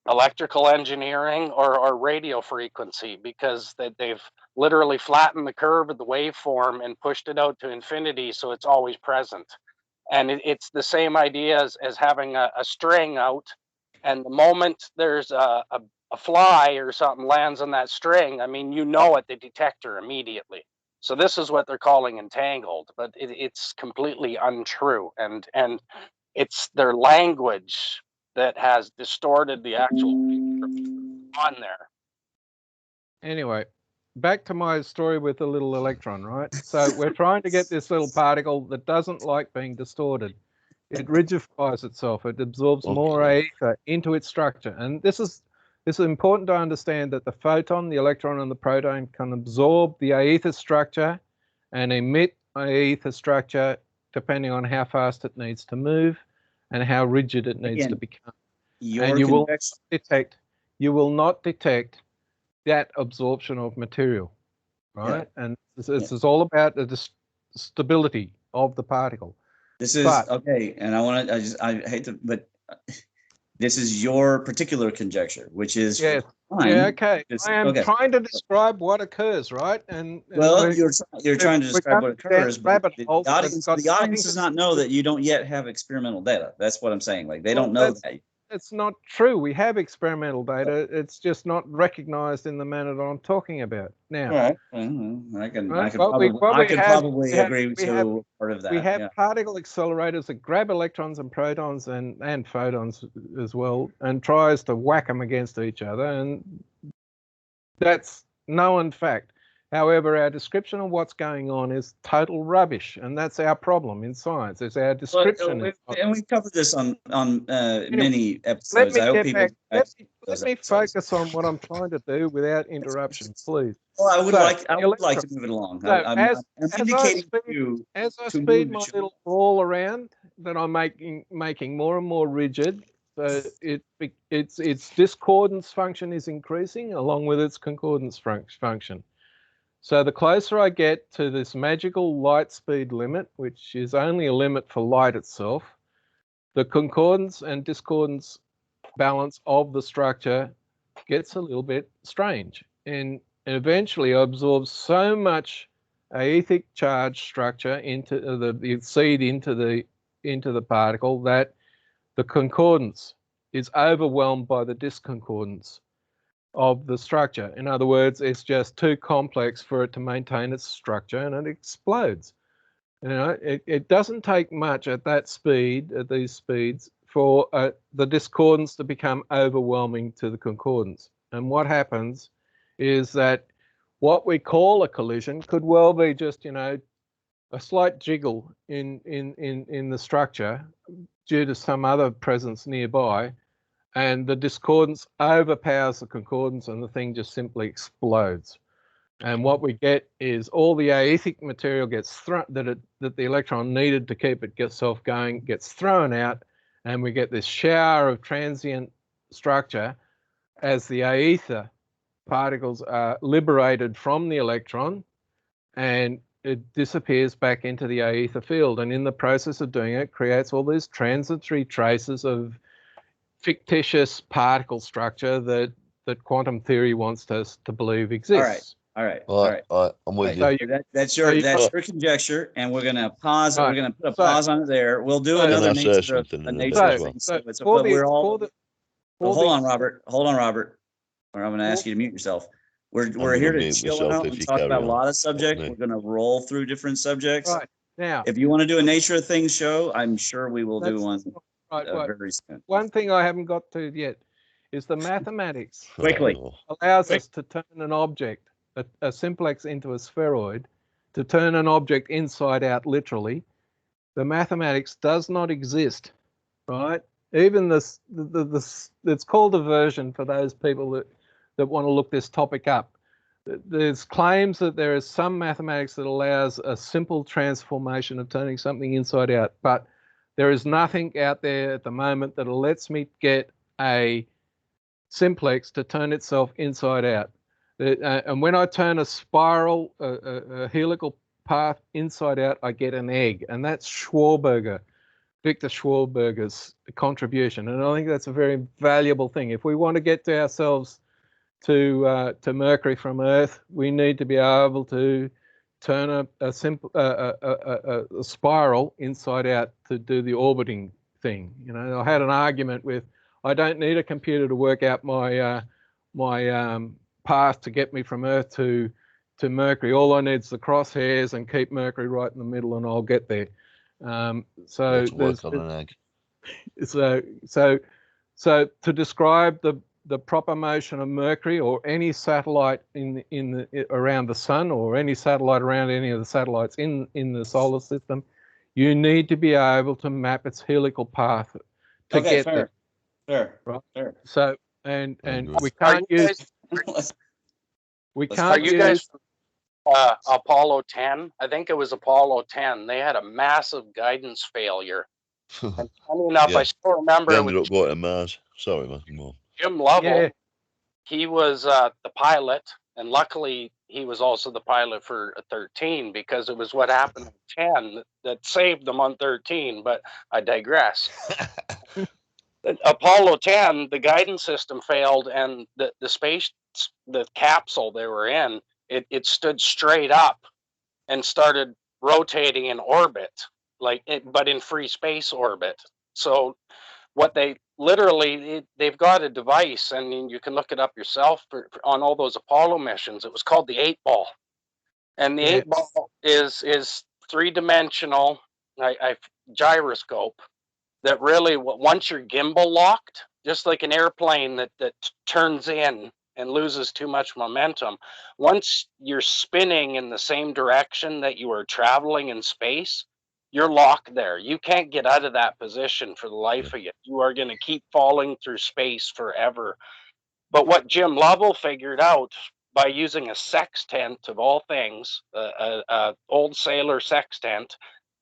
electrical engineering or radio frequency, because they've literally flattened the curve of the waveform and pushed it out to infinity, so it's always present. And it's the same idea as having a string out, and the moment there's a fly or something lands on that string, I mean, at the detector immediately. So this is what they're calling entangled, but it's completely untrue. And it's their language that has distorted the actual on there. Anyway, back to my story with the little electron, right? So we're trying to get this little particle that doesn't like being distorted. It rigidifies itself. It absorbs more aether into its structure. And this is important to understand, that the photon, the electron, and the proton can absorb the aether structure and emit aether structure depending on how fast it needs to move and how rigid it needs to become. And you will not detect that absorption of material, right? Yeah. And this is all about the stability of the particle. This is okay, and I hate to, but this is your particular conjecture, which is fine. Yeah, okay. I am trying to describe what occurs, right? And you're trying to describe what occurs, but the audience does not know that you don't yet have experimental data. That's what I'm saying. Like, they don't know that. It's not true. We have experimental data. It's just not recognized in the manner that I'm talking about now. Right. I can probably agree to part of that. We have particle accelerators that grab electrons and protons and photons as well, and tries to whack them against each other. And that's known fact. However, our description of what's going on is total rubbish, and that's our problem in science. It's our description. And we've covered this on many Let episodes. me I hope get people. back. Let me focus on what I'm trying to do without interruption, please. Well, I would like to move it along. So I'm indicating as I to speed move my the show. little ball around, that I'm making more and more rigid. So its discordance function is increasing along with its concordance function. So the closer I get to this magical light speed limit, which is only a limit for light itself, the concordance and discordance balance of the structure gets a little bit strange, and eventually absorbs so much aethic charge structure into the seed into the particle that the concordance is overwhelmed by the disconcordance of the structure. In other words, it's just too complex for it to maintain its structure, and it explodes. You know, it doesn't take much at that speed, at these speeds, for the discordance to become overwhelming to the concordance. And what happens is that what we call a collision could well be just, you know, a slight jiggle in the structure due to some other presence nearby, and the discordance overpowers the concordance, and the thing just simply explodes. And what we get is all the aethic material gets thrown that the electron needed to keep itself going gets thrown out, and we get this shower of transient structure as the aether particles are liberated from the electron, and it disappears back into the aether field. And in the process of doing it, creates all these transitory traces of fictitious particle structure that quantum theory wants us to believe exists. All right. I'm with you. That's your conjecture, and we're going to pause. Right. We're going to put a pause on it there. We'll do another nature of thing. Hold on, Robert. Or I'm going to ask you to mute yourself. We're here to chill out and talk about a lot of subjects. We're going to roll through different subjects. Right. Now, if you want to do a nature of things show, I'm sure we will do one very soon. One thing I haven't got to yet is the mathematics. Quickly. Allows us to turn an object, a simplex, into a spheroid, to turn an object inside out, literally. The mathematics does not exist, right? Even this it's called a version for those people that want to look this topic up. There's claims that there is some mathematics that allows a simple transformation of turning something inside out, but there is nothing out there at the moment that lets me get a simplex to turn itself inside out. And when I turn a spiral, a helical path inside out, I get an egg, and that's Victor Schwarberger's contribution. And I think that's a very valuable thing. If we want to get to ourselves to Mercury from Earth, we need to be able to turn a simple spiral inside out to do the orbiting thing. You know, I had an argument with, I don't need a computer to work out my path to get me from Earth to Mercury. All I need is the crosshairs and keep Mercury right in the middle, and I'll get there. So to describe the proper motion of Mercury or any satellite around the sun, or any satellite around any of the satellites in the solar system, you need to be able to map its helical path to get there. Fair. Right? Fair. So and we can't use. Are you guys Apollo 10? I think it was Apollo 10. They had a massive guidance failure. And funny enough, I still remember. They ended up going to Mars. Sorry, man. Jim Lovell, he was the pilot, and luckily he was also the pilot for 13, because it was what happened in 10 that saved them on 13, but I digress. Apollo 10, the guidance system failed, and the capsule they were in, it stood straight up and started rotating in orbit, but in free space orbit. So what they've got a device, and you can look it up yourself on all those Apollo missions. It was called the 8-ball, and the 8-ball is three-dimensional gyroscope that really, once you're gimbal locked, just like an airplane that turns in and loses too much momentum. Once you're spinning in the same direction that you are traveling in space, you're locked there. You can't get out of that position for the life of you. You are going to keep falling through space forever. But what Jim Lovell figured out by using a sextant of all things, a old sailor sextant,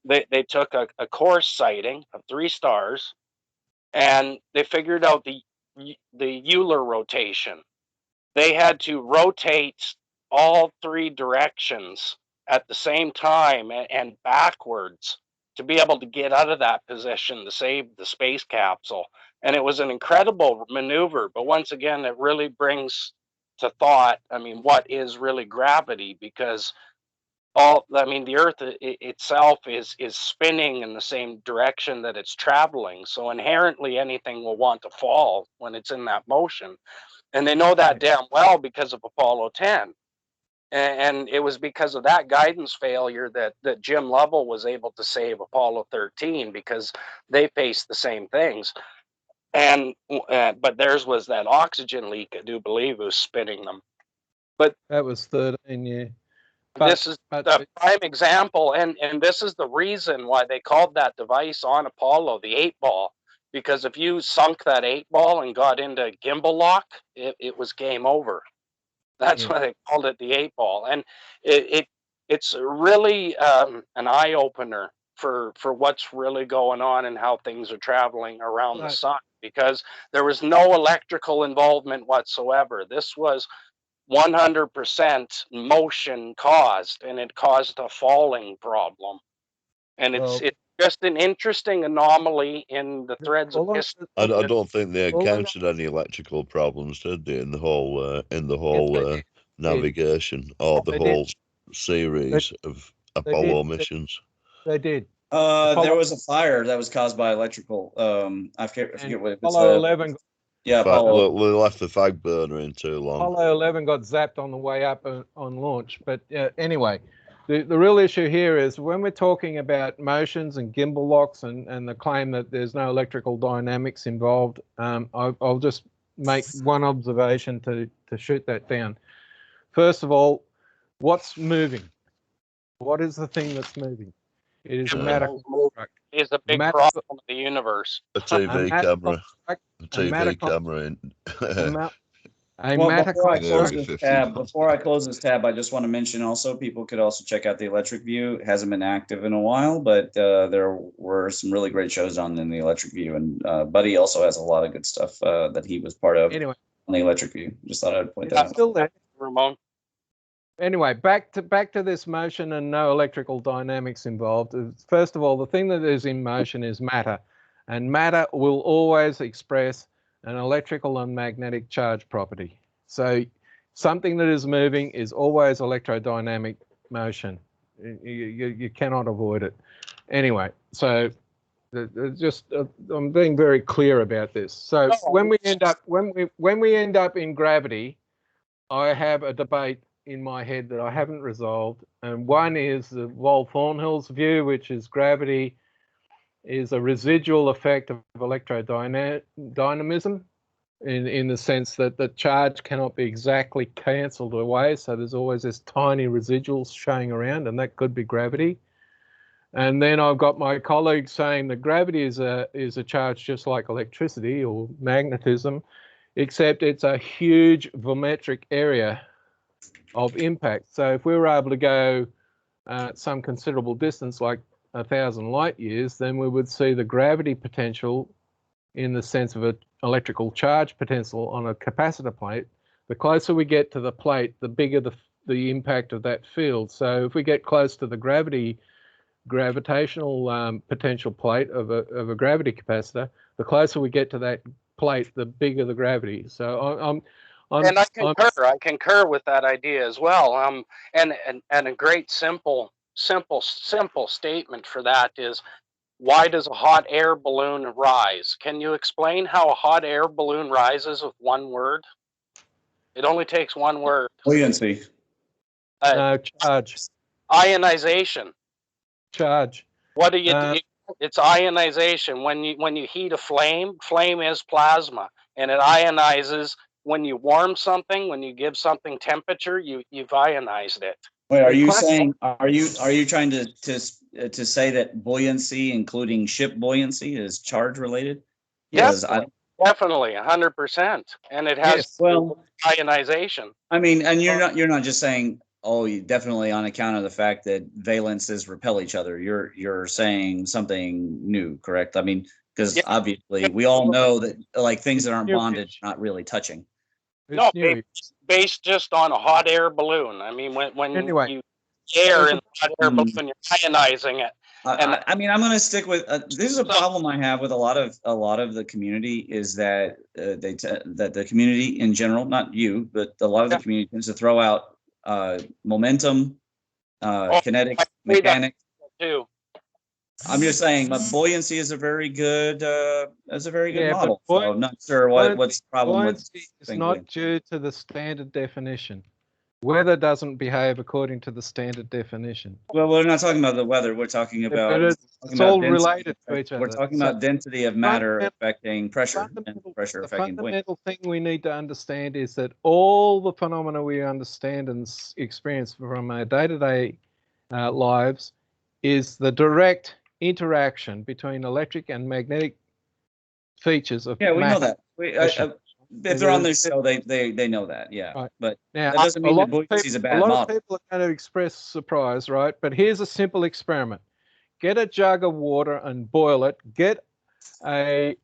they took a course sighting of 3 stars, and they figured out the Euler rotation. They had to rotate all 3 directions at the same time and backwards to be able to get out of that position to save the space capsule. And it was an incredible maneuver. But once again, it really brings to thought, I mean, what is really gravity? Because the Earth itself is spinning in the same direction that it's traveling. So inherently, anything will want to fall when it's in that motion. And they know that damn well because of Apollo 10. And it was because of that guidance failure that Jim Lovell was able to save Apollo 13, because they faced the same things. And but theirs was that oxygen leak, I do believe, was spinning them. But that was 13, yeah. This is the prime example, and this is the reason why they called that device on Apollo the 8-ball, because if you sunk that 8-ball and got into gimbal lock, it was game over. That's why they called it the 8-ball, and it's really an eye opener for what's really going on and how things are traveling around the sun, because there was no electrical involvement whatsoever. This was 100% motion caused, and it caused a falling problem. And it's just an interesting anomaly in the threads of history. I don't think they encountered any electrical problems, did they, in the whole navigation or the whole series of Apollo missions? They did. There was a fire that was caused by electrical. I forget what it was. Apollo 11. Yeah, Apollo. We left the fag burner in too long. Apollo 11 got zapped on the way up on launch. But anyway, the real issue here is when we're talking about motions and gimbal locks and the claim that there's no electrical dynamics involved, I'll just make one observation to shoot that down. First of all, what's moving? What is the thing that's moving? It is a matter construct. Is a big problem of the universe. A TV camera. A TV camera. Before I close this tab, I just want to mention also people could also check out the Electric View. It hasn't been active in a while, but there were some really great shows on in the Electric View, and Buddy also has a lot of good stuff that he was part of on the Electric View. Just thought I'd point that out. Still there, Ramon. Anyway, back to this motion and no electrical dynamics involved. First of all, the thing that is in motion is matter, and matter will always express an electrical and magnetic charge property. So something that is moving is always electrodynamic motion. You cannot avoid it. Anyway, so I'm being very clear about this. So when we end up in gravity, I have a debate in my head that I haven't resolved, and one is the Wolf-Thornhill's view, which is gravity is a residual effect of electrodynamism in the sense that the charge cannot be exactly cancelled away, so there's always this tiny residuals showing around, and that could be gravity. And then I've got my colleagues saying that gravity is a charge just like electricity or magnetism, except it's a huge volumetric area of impact. So if we were able to go some considerable distance, like 1,000 light years, then we would see the gravity potential in the sense of an electrical charge potential on a capacitor plate. The closer we get to the plate, the bigger the impact of that field. So if we get close to the gravitational potential plate of a gravity capacitor, the closer we get to that plate, the bigger the gravity. So I concur with that idea as well. And a great simple statement for that is, why does a hot air balloon rise? Can you explain how a hot air balloon rises with one word? It only takes one word. Buoyancy. Charge. Ionization. Charge. What do you do? It's ionization. When you heat a flame is plasma, and it ionizes when you warm something, when you give something temperature, you've ionized it. Wait, are you saying, are you trying to say that buoyancy, including ship buoyancy, is charge related? Yes, definitely 100%, and it has ionization. I mean, and you're not just saying, oh, you definitely on account of the fact that valences repel each other. You're saying something new, correct? I mean, because obviously we all know that like things that aren't bonded, not really touching. No, based just on a hot air balloon. I mean, when you air in hot air balloon, you're ionizing it. I mean, I'm going to stick with this is a problem I have with a lot of the community is that that the community in general, not you, but a lot of the community tends to throw out momentum, kinetics, mechanics too. I'm just saying, but buoyancy is a very good model. So I'm not sure what's the problem with buoyancy. It's not due to the standard definition. Weather doesn't behave according to the standard definition. Well, we're not talking about the weather. We're talking about it's all related to each other. We're talking about density of matter affecting pressure and pressure affecting wind. The fundamental thing we need to understand is that all the phenomena we understand and experience from our day-to-day lives is the direct interaction between electric and magnetic features of we know that. If they're on this show, they know that, right. But now, that doesn't mean that buoyancy is a bad model. A lot of people are going to express surprise, right? But here's a simple experiment: get a jug of water and boil it. Get an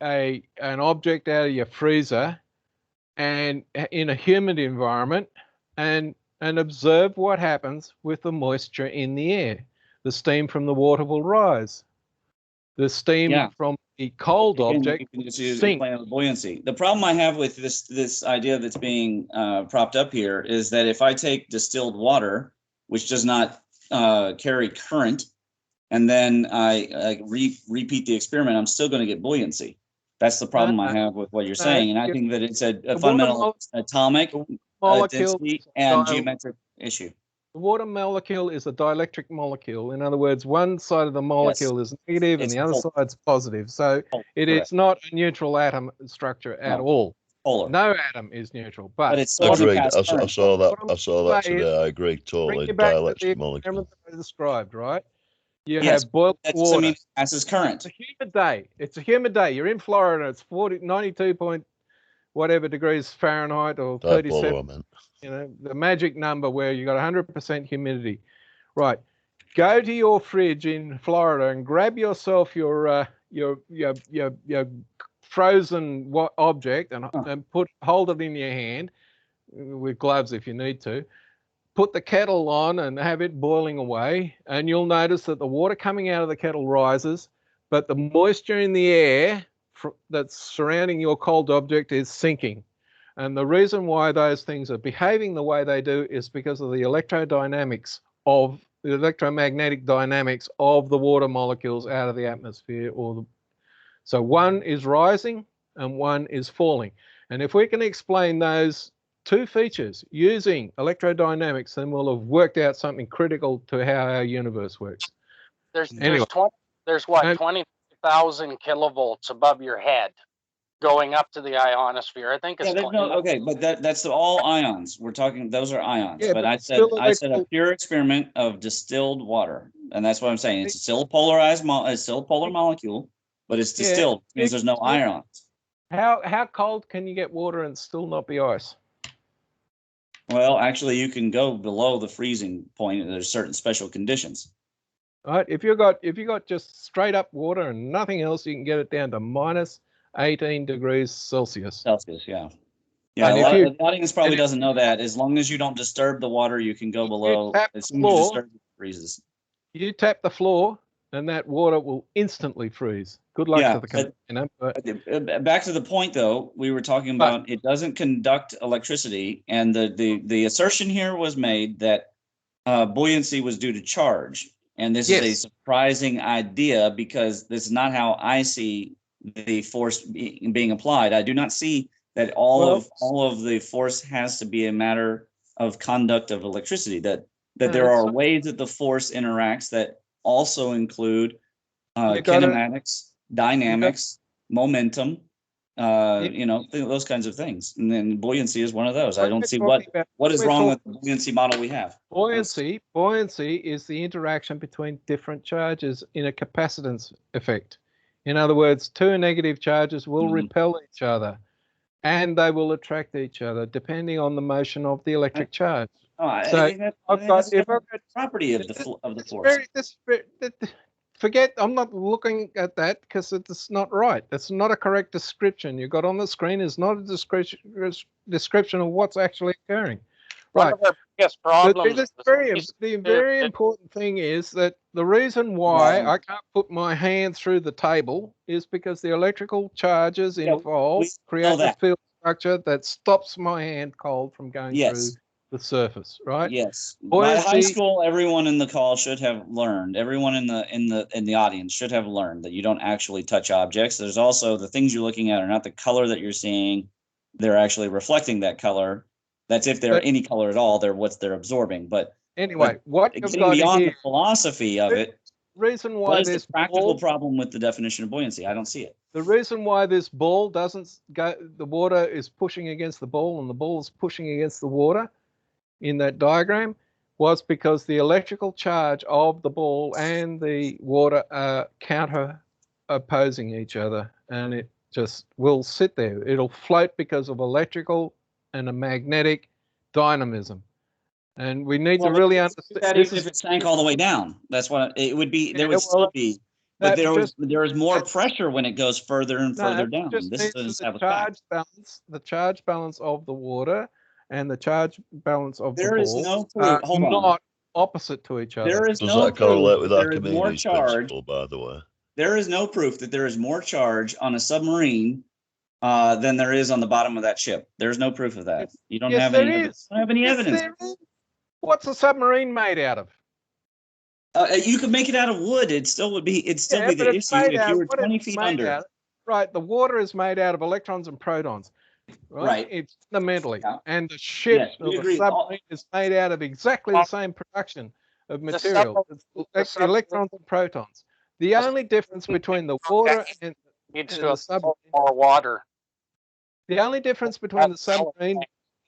object out of your freezer, and in a humid environment, and observe what happens with the moisture in the air. The steam from the water will rise. The steam from the cold object sink. Buoyancy. The problem I have with this idea that's being propped up here is that if I take distilled water, which does not carry current, and then I repeat the experiment, I'm still going to get buoyancy. That's the problem I have with what you're saying, and I think that it's a fundamental atomic density and geometric issue. The water molecule is a dielectric molecule. In other words, one side of the molecule is negative and the other side's positive. So it is not a neutral atom structure at all. Polar. No atom is neutral. But it's agreed. I saw that today. I agree totally. Dielectric molecule. I described, right? You have boiled water. I mean, passes current. It's a humid day. It's a humid day. You're in Florida. It's 92 point whatever degrees Fahrenheit or 37. You know, the magic number where you got 100% humidity. Right. Go to your fridge in Florida and grab yourself your frozen object and hold it in your hand with gloves if you need to. Put the kettle on and have it boiling away, and you'll notice that the water coming out of the kettle rises, but the moisture in the air that's surrounding your cold object is sinking. And the reason why those things are behaving the way they do is because of the electrodynamics of the electromagnetic dynamics of the water molecules out of the atmosphere. So one is rising and one is falling. And if we can explain those two features using electrodynamics, then we'll have worked out something critical to how our universe works. There's 20,000 kilovolts above your head going up to the ionosphere. I think it's but that's all ions. We're talking; those are ions. Yeah, but I said a pure experiment of distilled water, and that's what I'm saying. It's still a polarized, it's still a polar molecule, but it's distilled. It means there's no ions. How cold can you get water and still not be ice? Well, actually, you can go below the freezing point. And there's certain special conditions. All right. If you got just straight up water and nothing else, you can get it down to minus 18 degrees Celsius. Yeah. Yeah, the audience probably doesn't know that. As long as you don't disturb the water, you can go below. As soon as you disturb it, it freezes. You tap the floor, and that water will instantly freeze. Good luck to the company. Back to the point, though, we were talking about it doesn't conduct electricity, and the assertion here was made that buoyancy was due to charge. And this is a surprising idea because this is not how I see the force being applied. I do not see that all of the force has to be a matter of conduct of electricity. That there are ways that the force interacts that also include kinematics, dynamics, momentum, You know, those kinds of things. And then buoyancy is one of those. I don't see what is wrong with the buoyancy model we have. Buoyancy is the interaction between different charges in a capacitance effect. In other words, two negative charges will repel each other, and they will attract each other depending on the motion of the electric charge. That's a property of the force. Forget, I'm not looking at that because it's not right. It's not a correct description. You've got on the screen is not a description of what's actually occurring. Right. One of our biggest problems. The very important thing is that the reason why I can't put my hand through the table is because the electrical charges involved create a field structure that stops my hand cold from going through the surface, right? Yes. By high school, everyone in the call should have learned. Everyone in the audience should have learned that you don't actually touch objects. There's also the things you're looking at are not the color that you're seeing. They're actually reflecting that color. That's if they're any color at all. They're absorbing. But anyway, what you've got beyond here, the philosophy of it. Reason why what is the practical problem with the definition of buoyancy? I don't see it. The reason why this ball doesn't go, the water is pushing against the ball and the ball is pushing against the water in that diagram, was because the electrical charge of the ball and the water are counter opposing each other, and it just will sit there. It'll float because of electrical and a magnetic dynamism. And we need to really understand that. Even if it sank all the way down, that's what it would be. There would still be, but there is more pressure when it goes further and further down. This doesn't have a charge balance. The charge balance of the water and the charge balance of there the is ball no proof. Hold on. Not opposite to each other. There is Does no that correlate with there is more Archimedes' charge. principle, by the way? There is no proof that there is more charge on a submarine than there is on the bottom of that ship. There's no proof of that. You don't have any. You don't have any evidence. What's a submarine made out of? You could make it out of wood. It still would be. It'd still be the issue if you were 20 feet under. Right. The water is made out of electrons and protons. Right. It's fundamentally, and the ship or the submarine is made out of exactly the same production of material, electrons and protons. The only difference between the water and the submarine, more water. The only difference between the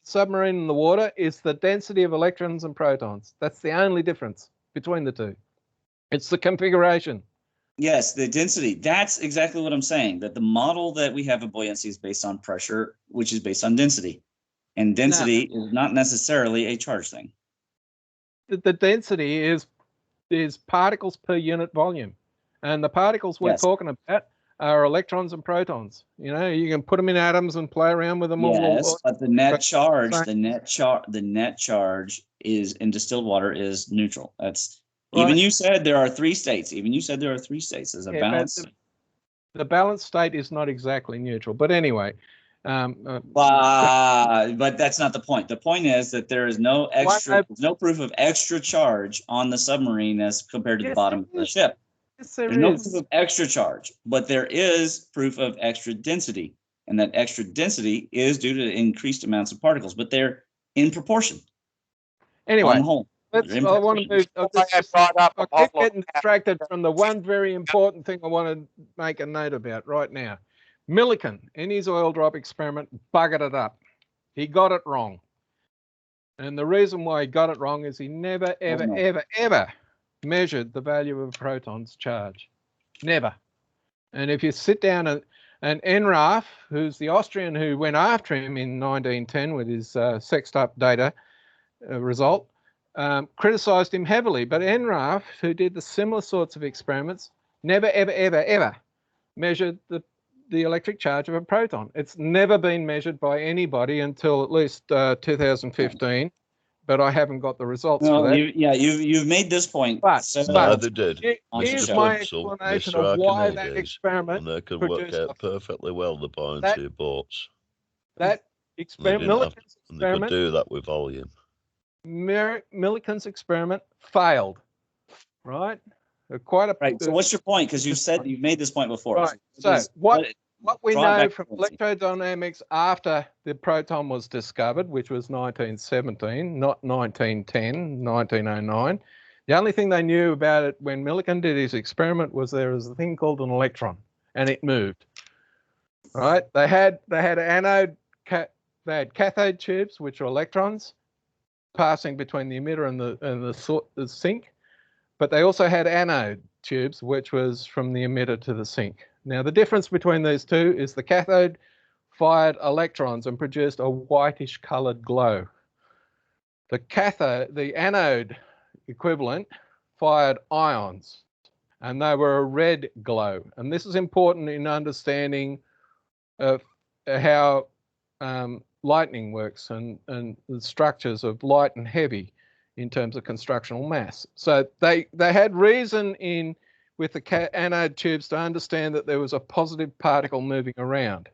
submarine and the water is the density of electrons and protons. That's the only difference between the two. It's the configuration. Yes, the density. That's exactly what I'm saying, that the model that we have of buoyancy is based on pressure, which is based on density. And density is not necessarily a charge thing. The density is particles per unit volume. And the particles we're talking about are electrons and protons. You know, you can put them in atoms and play around with them. Yes, but the net charge, the net charge is in distilled water is neutral. That's even you said there are three states. Even you said there are three states. There's a balance. The balanced state is not exactly neutral, but anyway. But that's not the point. The point is that there is no proof of extra charge on the submarine as compared to the bottom of the ship. Yes, There's no proof of extra charge, but there is proof of extra density, and that extra density is due to increased amounts of particles, but they're in proportion. Anyway, on the whole. I want to move. I keep getting distracted from the one very important thing I want to make a note about right now. Millikan, in his oil drop experiment, buggered it up. He got it wrong. And the reason why he got it wrong is he never, ever measured the value of a proton's charge. Never. And if you sit down and Enraf, who's the Austrian who went after him in 1910 with his sexed up data result, criticized him heavily. But Enraf, who did the similar sorts of experiments, never, ever measured the electric charge of a proton. It's never been measured by anybody until at least 2015. But I haven't got the results for that. You've made this point. They did. Here's my explanation of why that experiment and they could work out perfectly well the buoyancy of boats. That experiment, they could do that with volume. Millikan's experiment failed, right? So what's your point? Because you've made this point before. Right. So what we know from electrodynamics after the proton was discovered, which was 1917, not 1910, 1909. The only thing they knew about it when Millikan did his experiment was there was a thing called an electron, and it moved. right? They had anode, they had cathode tubes, which are electrons passing between the emitter and the sink, but they also had anode tubes, which was from the emitter to the sink. Now, the difference between these two is the cathode fired electrons and produced a whitish colored glow. The anode equivalent fired ions, and they were a red glow. And this is important in understanding how lightning works and the structures of light and heavy in terms of constructional mass. So they had reason with the anode tubes to understand that there was a positive particle moving around,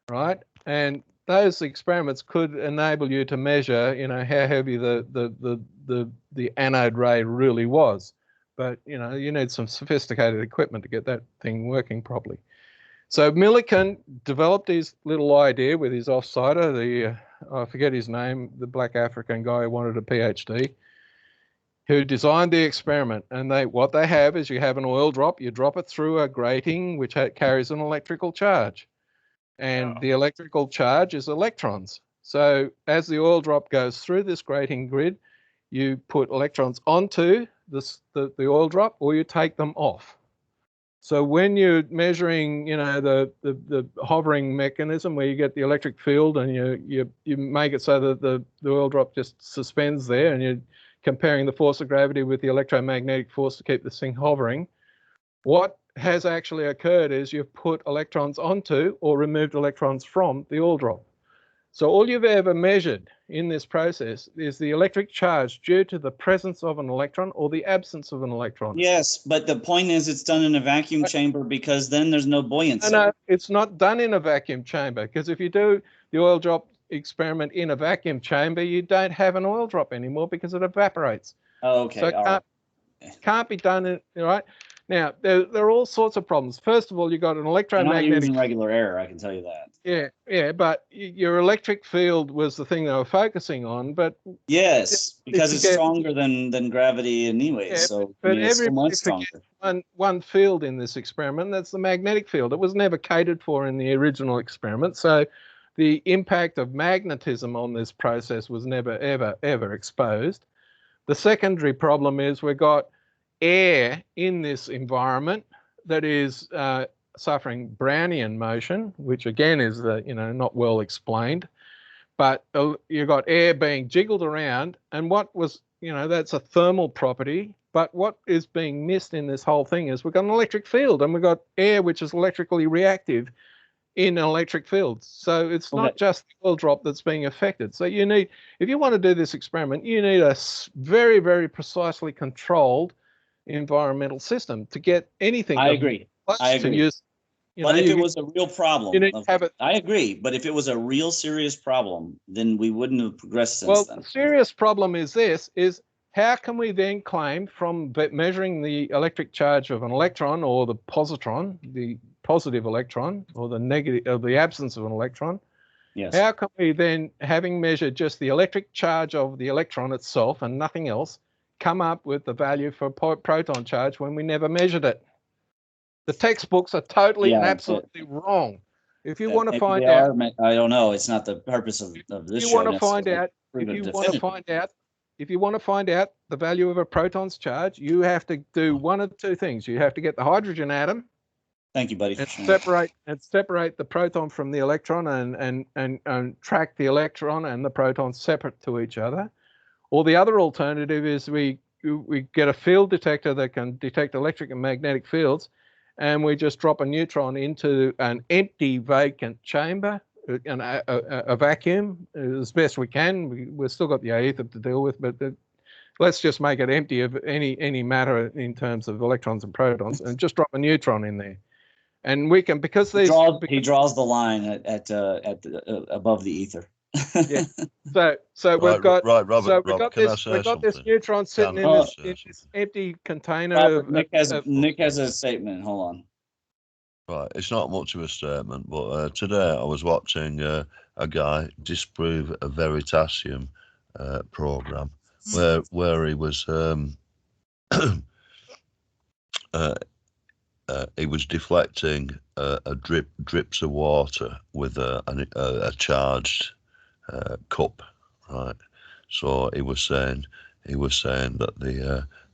right? And those experiments could enable you to measure, how heavy the anode ray really was. But, you need some sophisticated equipment to get that thing working properly. So Millikan developed his little idea with his offsider, I forget his name, the black African guy who wanted a PhD, who designed the experiment. And what they have is you have an oil drop, you drop it through a grating which carries an electrical charge. And the electrical charge is electrons. So as the oil drop goes through this grating grid, you put electrons onto the oil drop, or you take them off. So when you're measuring, the hovering mechanism where you get the electric field and you make it so that the oil drop just suspends there, and you're comparing the force of gravity with the electromagnetic force to keep this thing hovering, what has actually occurred is you've put electrons onto or removed electrons from the oil drop. So all you've ever measured in this process is the electric charge due to the presence of an electron or the absence of an electron. Yes, but the point is it's done in a vacuum chamber, because then there's no buoyancy. No, it's not done in a vacuum chamber, because if you do the oil drop experiment in a vacuum chamber, you don't have an oil drop anymore because it evaporates. Oh, okay. So it can't be done, right? Now, there are all sorts of problems. First of all, you've got an electromagnetic... You're not using regular air, I can tell you that. Yeah, but your electric field was the thing they were focusing on, but... Yes, because it's stronger than gravity anyway, so it's so much stronger. One field in this experiment, that's the magnetic field. It was never catered for in the original experiment, so the impact of magnetism on this process was never, ever exposed. The secondary problem is we've got air in this environment that is suffering Brownian motion, which again is not well explained, but you've got air being jiggled around, and what was, that's a thermal property, but what is being missed in this whole thing is we've got an electric field, and we've got air which is electrically reactive in an electric field. So it's not just the oil drop that's being affected. So you need, if you want to do this experiment, you need a very, very precisely controlled environmental system to get anything. I agree. Use, but if it was a real problem, you need to have it. I agree. But if it was a real serious problem, then we wouldn't have progressed since then. Well, the serious problem is how can we then claim from measuring the electric charge of an electron or the positron, the positive electron, or the negative, or the absence of an electron? Yes. How can we then, having measured just the electric charge of the electron itself and nothing else, come up with the value for proton charge when we never measured it? The textbooks are totally and absolutely wrong. If you want to find out, I don't know. It's not the purpose of this show. If you want to find out the value of a proton's charge, you have to do one of two things. You have to get the hydrogen atom. Thank you, buddy. And separate the proton from the electron and track the electron and the proton separate to each other. Or the other alternative is we get a field detector that can detect electric and magnetic fields, and we just drop a neutron into an empty vacant chamber, a vacuum, as best we can. We've still got the aether to deal with, but let's just make it empty of any matter in terms of electrons and protons, and just drop a neutron in there. And we can, because these... He draws the line at above the ether. Yeah. So we've got this neutron sitting in this empty container. Nick has a statement. Hold on. Right, it's not much of a statement, but today I was watching a guy disprove a Veritasium program where he was he was deflecting drips of water with a charged cup, right? So he was saying that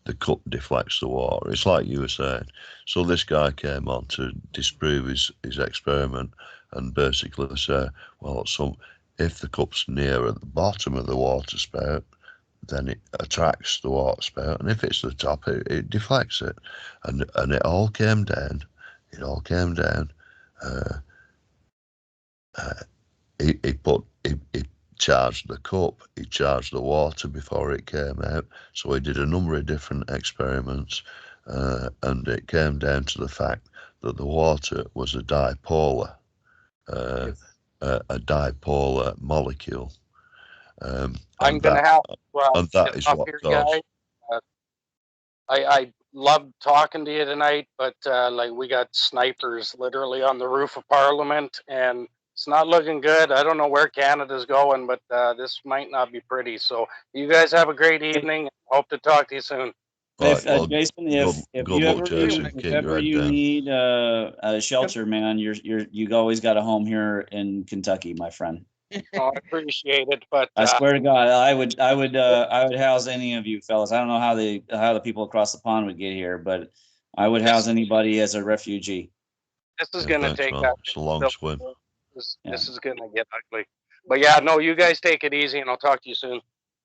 the cup deflects the water. It's like you were saying. So this guy came on to disprove his experiment and basically say, well, if the cup's near at the bottom of the water spout, then it attracts the water spout, and if it's the top, it deflects it, and it all came down. It all came down. He charged the cup. He charged the water before it came out. So he did a number of different experiments, and it came down to the fact that the water was a dipolar, a dipolar molecule. I'm going to have and that is what caused. I loved talking to you tonight, but like we got snipers literally on the roof of Parliament, and it's not looking good. I don't know where Canada's going, but this might not be pretty. So you guys have a great evening. Hope to talk to you soon. Jason, if you need a shelter, man, you always got a home here in Kentucky, my friend. Oh, I appreciate it, but I swear to God, I would house any of you fellas. I don't know how the people across the pond would get here, but I would house anybody as a refugee. This is going to take that. It's a long swim. This is going to get ugly. But yeah, no, you guys take it easy, and I'll talk to you soon.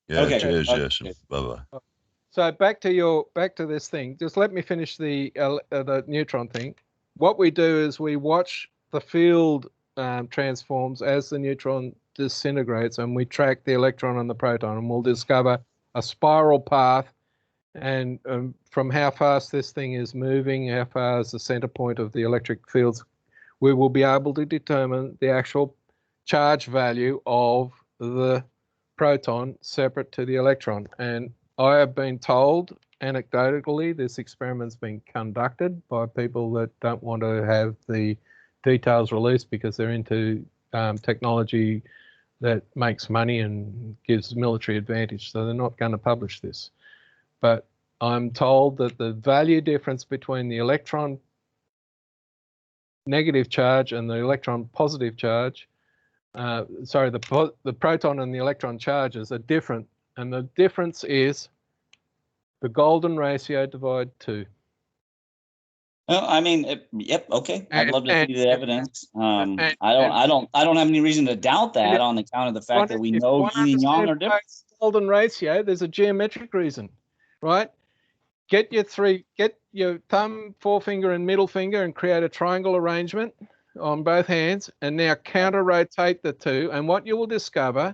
Yeah, okay. Cheers, Jason. Bye-bye. So back to this thing. Just let me finish the neutron thing. What we do is we watch the field transforms as the neutron disintegrates, and we track the electron and the proton, and we'll discover a spiral path, and from how fast this thing is moving, how far is the center point of the electric fields, we will be able to determine the actual charge value of the proton separate to the electron. And I have been told anecdotally this experiment's been conducted by people that don't want to have the details released because they're into technology that makes money and gives military advantage, so they're not going to publish this. But I'm told that the value difference between the electron negative charge and the electron positive charge, the proton and the electron charges are different, and the difference is the golden ratio divided 2. Well, I mean, yep, okay. I'd love to see the evidence. I don't have any reason to doubt that on account of the fact that we know yin and yang are different. Golden ratio, there's a geometric reason, right? Get your thumb, forefinger, and middle finger and create a triangle arrangement on both hands, and now counter rotate the two. And what you will discover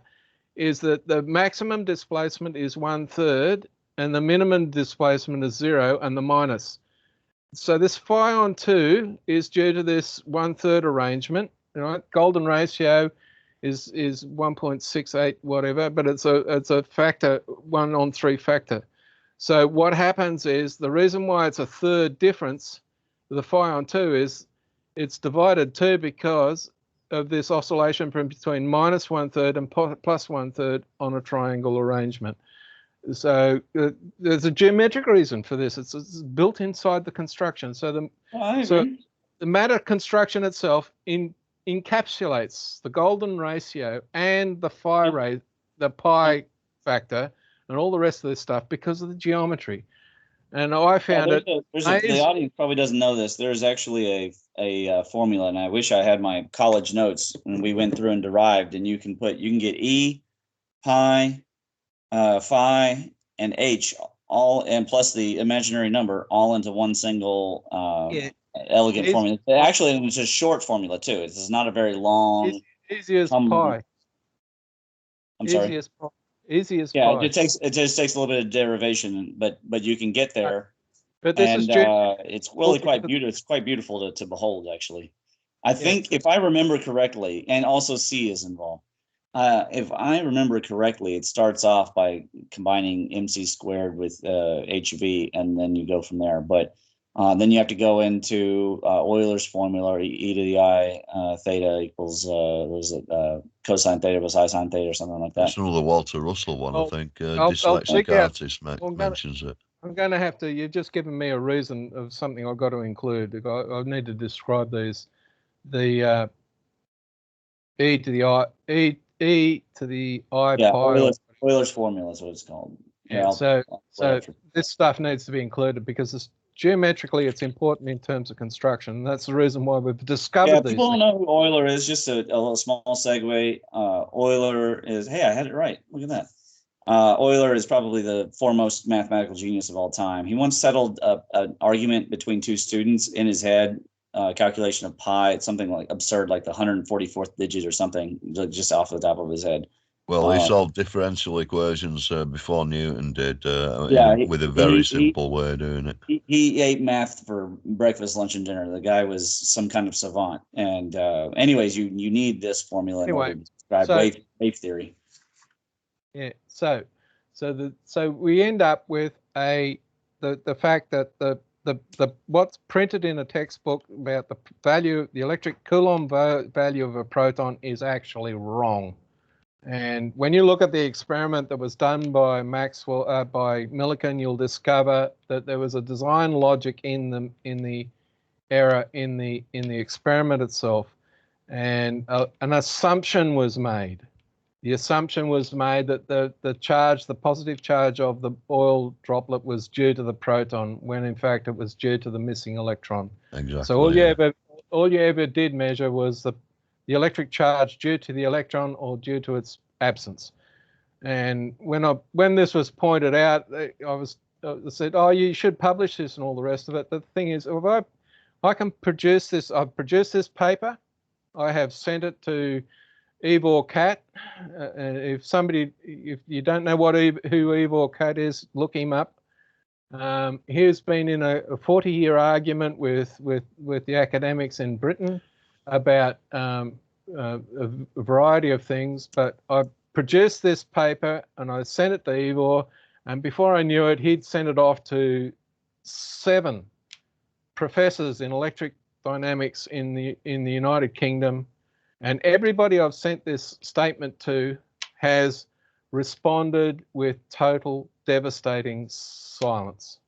is that the maximum displacement is 1/3, and the minimum displacement is 0, and the minus. So this phi on 2 is due to this 1/3 arrangement, right? Golden ratio is 1.68 whatever, but it's a factor 1/3 factor. So what happens is the reason why it's a third difference, the phi on 2, is it's divided 2 because of this oscillation from between minus 1/3 and plus 1/3 on a triangle arrangement. So there's a geometric reason for this. It's built inside the construction. So the matter construction itself encapsulates the golden ratio and the phi rate, the pi factor, and all the rest of this stuff because of the geometry. And I found the audience probably doesn't know this. There's actually a formula, and I wish I had my college notes and we went through and derived. And you can get E, pi, phi, and h all, and plus the imaginary number, all into one single elegant formula. Actually, it's a short formula too. It's not a very long. Easy as pi. I'm sorry. Easy as yeah, pi. it just takes a little bit of derivation, but you can get there. But this is it's really quite beautiful. It's quite beautiful to behold, actually. I think if I remember correctly, and also C is involved. If I remember correctly, it starts off by combining MC squared with HV, and then you go from there. But then you have to go into Euler's formula, e to the I theta equals cosine theta plus I sine theta or something like that. That's another Walter Russell one, I think. Dyslexic artist mentions it. I'm going to have to. You've just given me a reason of something I've got to include. I need to describe these. The e to the I pi. Euler's formula is what it's called. Yeah. So this stuff needs to be included because it's geometrically it's important in terms of construction. And that's the reason why we've discovered these. People don't know who Euler is. Just a little small segue. Euler is. Hey, I had it right. Look at that. Euler is probably the foremost mathematical genius of all time. He once settled an argument between two students in his head, calculation of pi. It's something like absurd, like the 144th digit or something, just off the top of his head. Well, he solved differential equations before Newton did, with a very simple way of doing it. He ate math for breakfast, lunch, and dinner. The guy was some kind of savant. And anyways, you need this formula in order to describe wave theory. Yeah. So we end up with the fact that the what's printed in a textbook about the value, the electric Coulomb value of a proton is actually wrong. And when you look at the experiment that was done by by Millikan, you'll discover that there was a design logic in the error in the experiment itself, and an assumption was made. The assumption was made that the positive charge of the oil droplet was due to the proton, when in fact it was due to the missing electron. Exactly. So all you ever did measure was the electric charge due to the electron or due to its absence. And when this was pointed out, I said, "Oh, you should publish this," and all the rest of it. The thing is, if I can produce this, I've produced this paper. I have sent it to Ivor Cat. And if you don't know who Ivor Cat is, look him up. He's been in a 40-year argument with the academics in Britain about a variety of things, but I produced this paper and I sent it to Ivor, and before I knew it, he'd sent it off to 7 professors in electric dynamics in the United Kingdom, and everybody I've sent this statement to has responded with total devastating silence,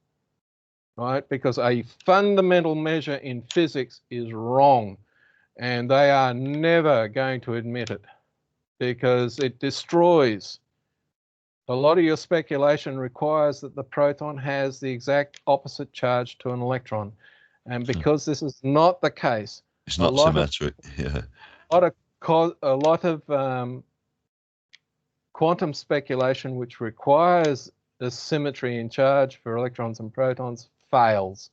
right? Because a fundamental measure in physics is wrong, and they are never going to admit it because it destroys. A lot of your speculation requires that the proton has the exact opposite charge to an electron. And because this is not the case, it's not symmetric. A lot of quantum speculation, which requires a symmetry in charge for electrons and protons, fails.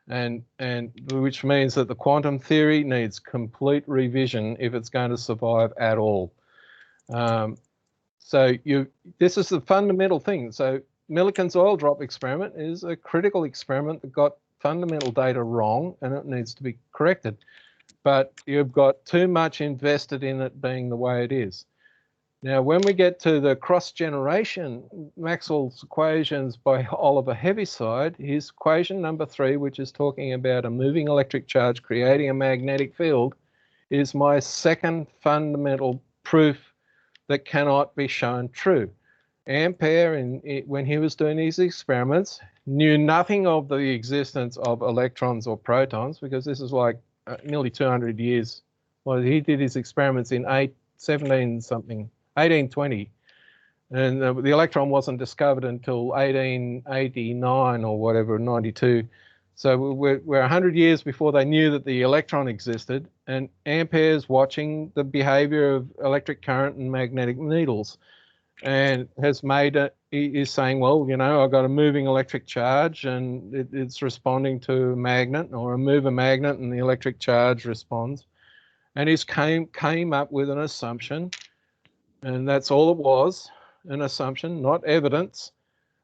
And which means that the quantum theory needs complete revision if it's going to survive at all. This is the fundamental thing. So Millikan's oil drop experiment is a critical experiment that got fundamental data wrong, and it needs to be corrected. But you've got too much invested in it being the way it is. Now, when we get to the cross-generation, Maxwell's equations by Oliver Heaviside, his equation number 3, which is talking about a moving electric charge creating a magnetic field, is my second fundamental proof that cannot be shown true. Ampere, when he was doing these experiments, knew nothing of the existence of electrons or protons, because this is like nearly 200 years. Well, he did his experiments in 1820, and the electron wasn't discovered until 1889 or whatever, 92. So we're 100 years before they knew that the electron existed, and Ampere's watching the behavior of electric current and magnetic needles, and has made it. He is saying, well, I've got a moving electric charge and it's responding to a magnet, or I move a magnet and the electric charge responds. And he's came up with an assumption, and that's all it was, an assumption, not evidence,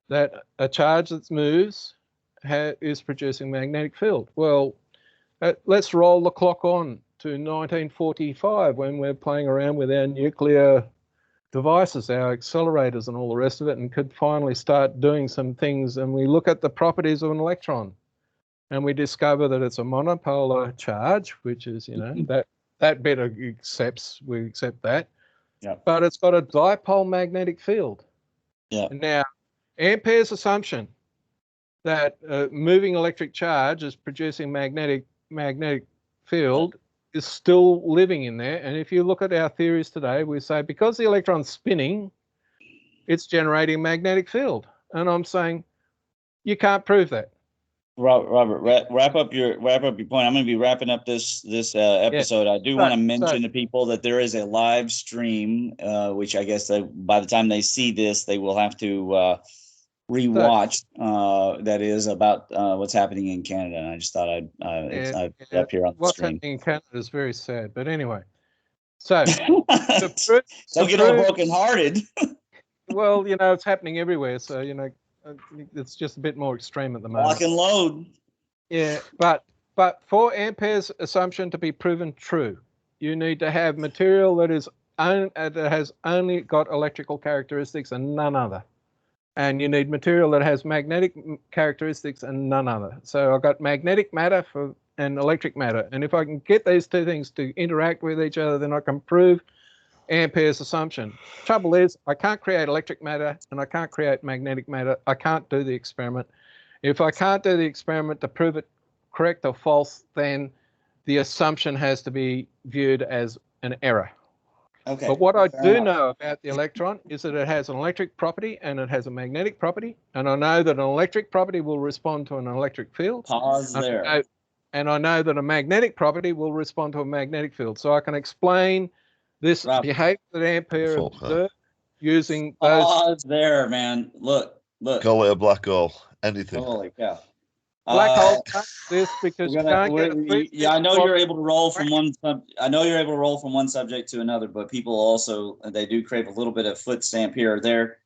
that a charge that moves is producing magnetic field. Well, let's roll the clock on to 1945, when we're playing around with our nuclear devices, our accelerators and all the rest of it, and could finally start doing some things. And we look at the properties of an electron, and we discover that it's a monopolar charge, which is, that bit we accept that. Yeah. But it's got a dipole magnetic field. Yeah. Now, Ampere's assumption that moving electric charge is producing magnetic field is still living in there. And if you look at our theories today, we say because the electron's spinning, it's generating magnetic field. And I'm saying you can't prove that. Robert, wrap up your point. I'm going to be wrapping up this episode. Yeah. I do want to mention to people that there is a live stream, which I guess by the time they see this, they will have to rewatch. That is about what's happening in Canada. And I just thought I'd up here on the what's stream. Happening in Canada is very sad, but anyway. So don't get all brokenhearted. Well, you know, it's happening everywhere. So you know. It's just a bit more extreme at the moment. Lock and load. Yeah, but for Ampere's assumption to be proven true, you need to have material that has only got electrical characteristics and none other. And you need material that has magnetic characteristics and none other. So I've got magnetic matter and electric matter. And if I can get these two things to interact with each other, then I can prove Ampere's assumption. Trouble is, I can't create electric matter and I can't create magnetic matter. I can't do the experiment. If I can't do the experiment to prove it correct or false, then the assumption has to be viewed as an error. Okay. But what I do know about the electron is that it has an electric property and it has a magnetic property. And I know that an electric property will respond to an electric field. Pause there. And I know that a magnetic property will respond to a magnetic field. So I can explain this behavior that Ampere observed using those. Pause there, man. Look. Call it a black hole. Anything. Holy cow. Black hole. This because I know you're able to roll from one. I know you're able to roll from one subject to another, but people also they do crave a little bit of foot stamp here or there.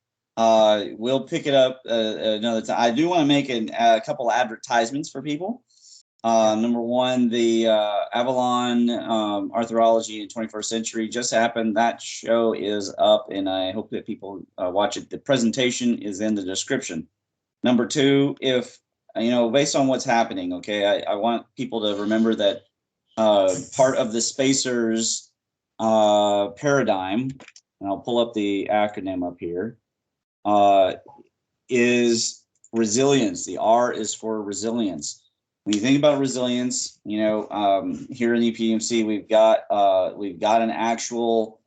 We'll pick it up another time. I do want to make a couple advertisements for people. Number one, the Avalon Arthurology in 21st Century just happened. That show is up, and I hope that people watch it. The presentation is in the description. Number two, if, based on what's happening, okay, I want people to remember that part of the spacers paradigm, and I'll pull up the acronym up here, is resilience. The R is for resilience. When you think about resilience, here in EPMC, we've got an actual,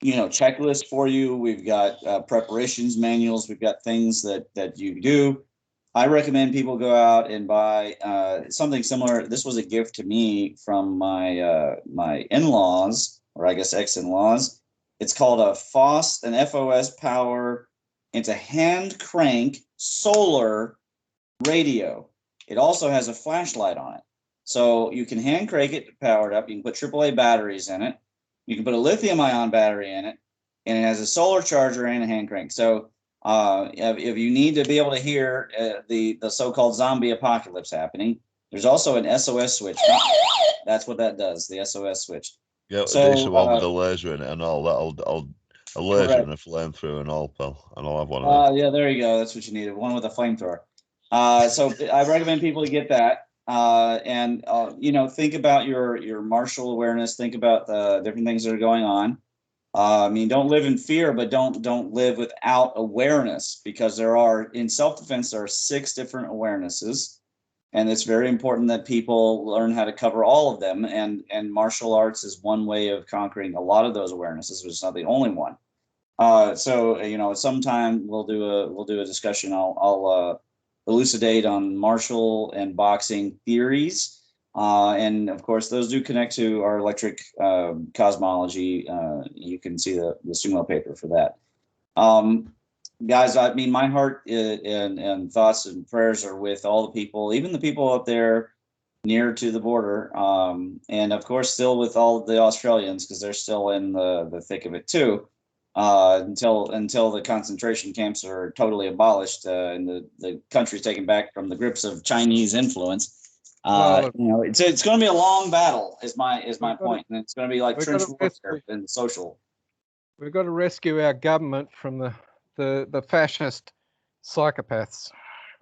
checklist for you. We've got preparations manuals. We've got things that you do. I recommend people go out and buy something similar. This was a gift to me from my in-laws, or I guess ex-in-laws. It's called an FOS power. It's a hand crank solar radio. It also has a flashlight on it. So you can hand crank it to power it up. You can put AAA batteries in it. You can put a lithium ion battery in it. And it has a solar charger and a hand crank. So if you need to be able to hear the so-called zombie apocalypse happening, there's also an SOS switch. That's what that does, the SOS switch. Yeah, so, there's the one with the laser in it and all that. A laser and a flamethrower and all, pal. And I'll have one of them. Yeah, there you go. That's what you needed. One with a flamethrower. So I recommend people to get that and think about your martial awareness. Think about the different things that are going on. Don't live in fear, but don't live without awareness, because in self-defense, there are 6 different awarenesses. And it's very important that people learn how to cover all of them. And martial arts is one way of conquering a lot of those awarenesses, but it's not the only one. So sometime we'll do a discussion. I'll elucidate on martial and boxing theories. And of course, those do connect to our electric cosmology. You can see the sumo paper for that. Guys, my heart and thoughts and prayers are with all the people, even the people up there near to the border. And of course, still with all the Australians, because they're still in the thick of it too. Until the concentration camps are totally abolished and the country's taken back from the grips of Chinese influence. It's going to be a long battle. Is my point, and it's going to be like trench warfare and social. We've got to rescue our government from the fascist psychopaths.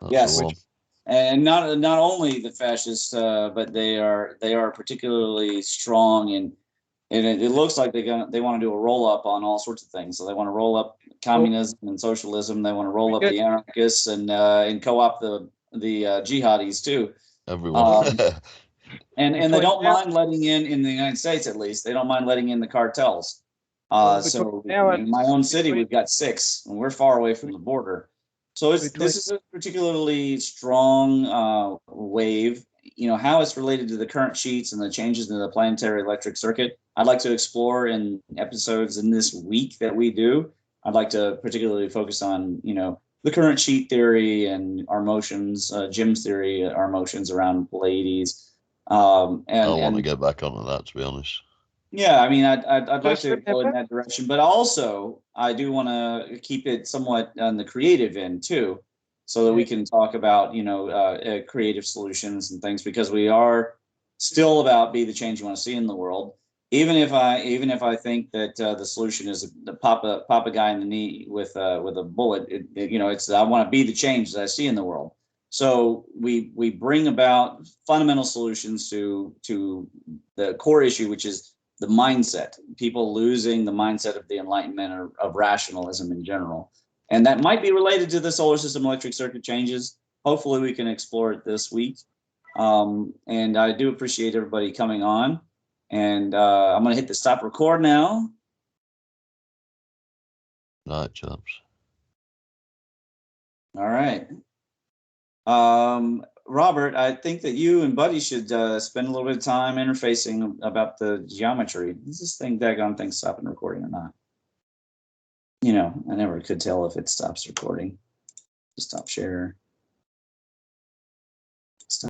Yes, and not only the fascists, but they are particularly strong And it looks like they want to do a roll up on all sorts of things. So they want to roll up communism and socialism. They want to roll up the anarchists and co-opt the jihadis too. Everyone. And they don't mind letting in the United States, at least they don't mind letting in the cartels. So in my own city, we've got 6, and we're far away from the border. So this is a particularly strong wave. You know, how it's related to the current sheets and the changes in the planetary electric circuit, I'd like to explore in episodes in this week that we do. I'd like to particularly focus on, you know, the current sheet theory and our motions, Jim's theory, our motions around Pleiades. I want to get back onto that, to be honest. Yeah, I mean, I'd like to go in that direction, but also I do want to keep it somewhat on the creative end too, so that we can talk about, you know, creative solutions and things, because we are still about be the change you want to see in the world. Even if I think that the solution is to pop a guy in the knee with a bullet, you know, it's I want to be the change that I see in the world. So we bring about fundamental solutions to the core issue, which is the mindset, people losing the mindset of the Enlightenment or of rationalism in general. And that might be related to the solar system electric circuit changes. Hopefully we can explore it this week. And I do appreciate everybody coming on. And I'm going to hit the stop record now. Night, chaps. All right. Robert, I think that you and Buddy should spend a little bit of time interfacing about the geometry. Is this daggone thing stopping recording or not? You know, I never could tell if it stops recording. Just stop share.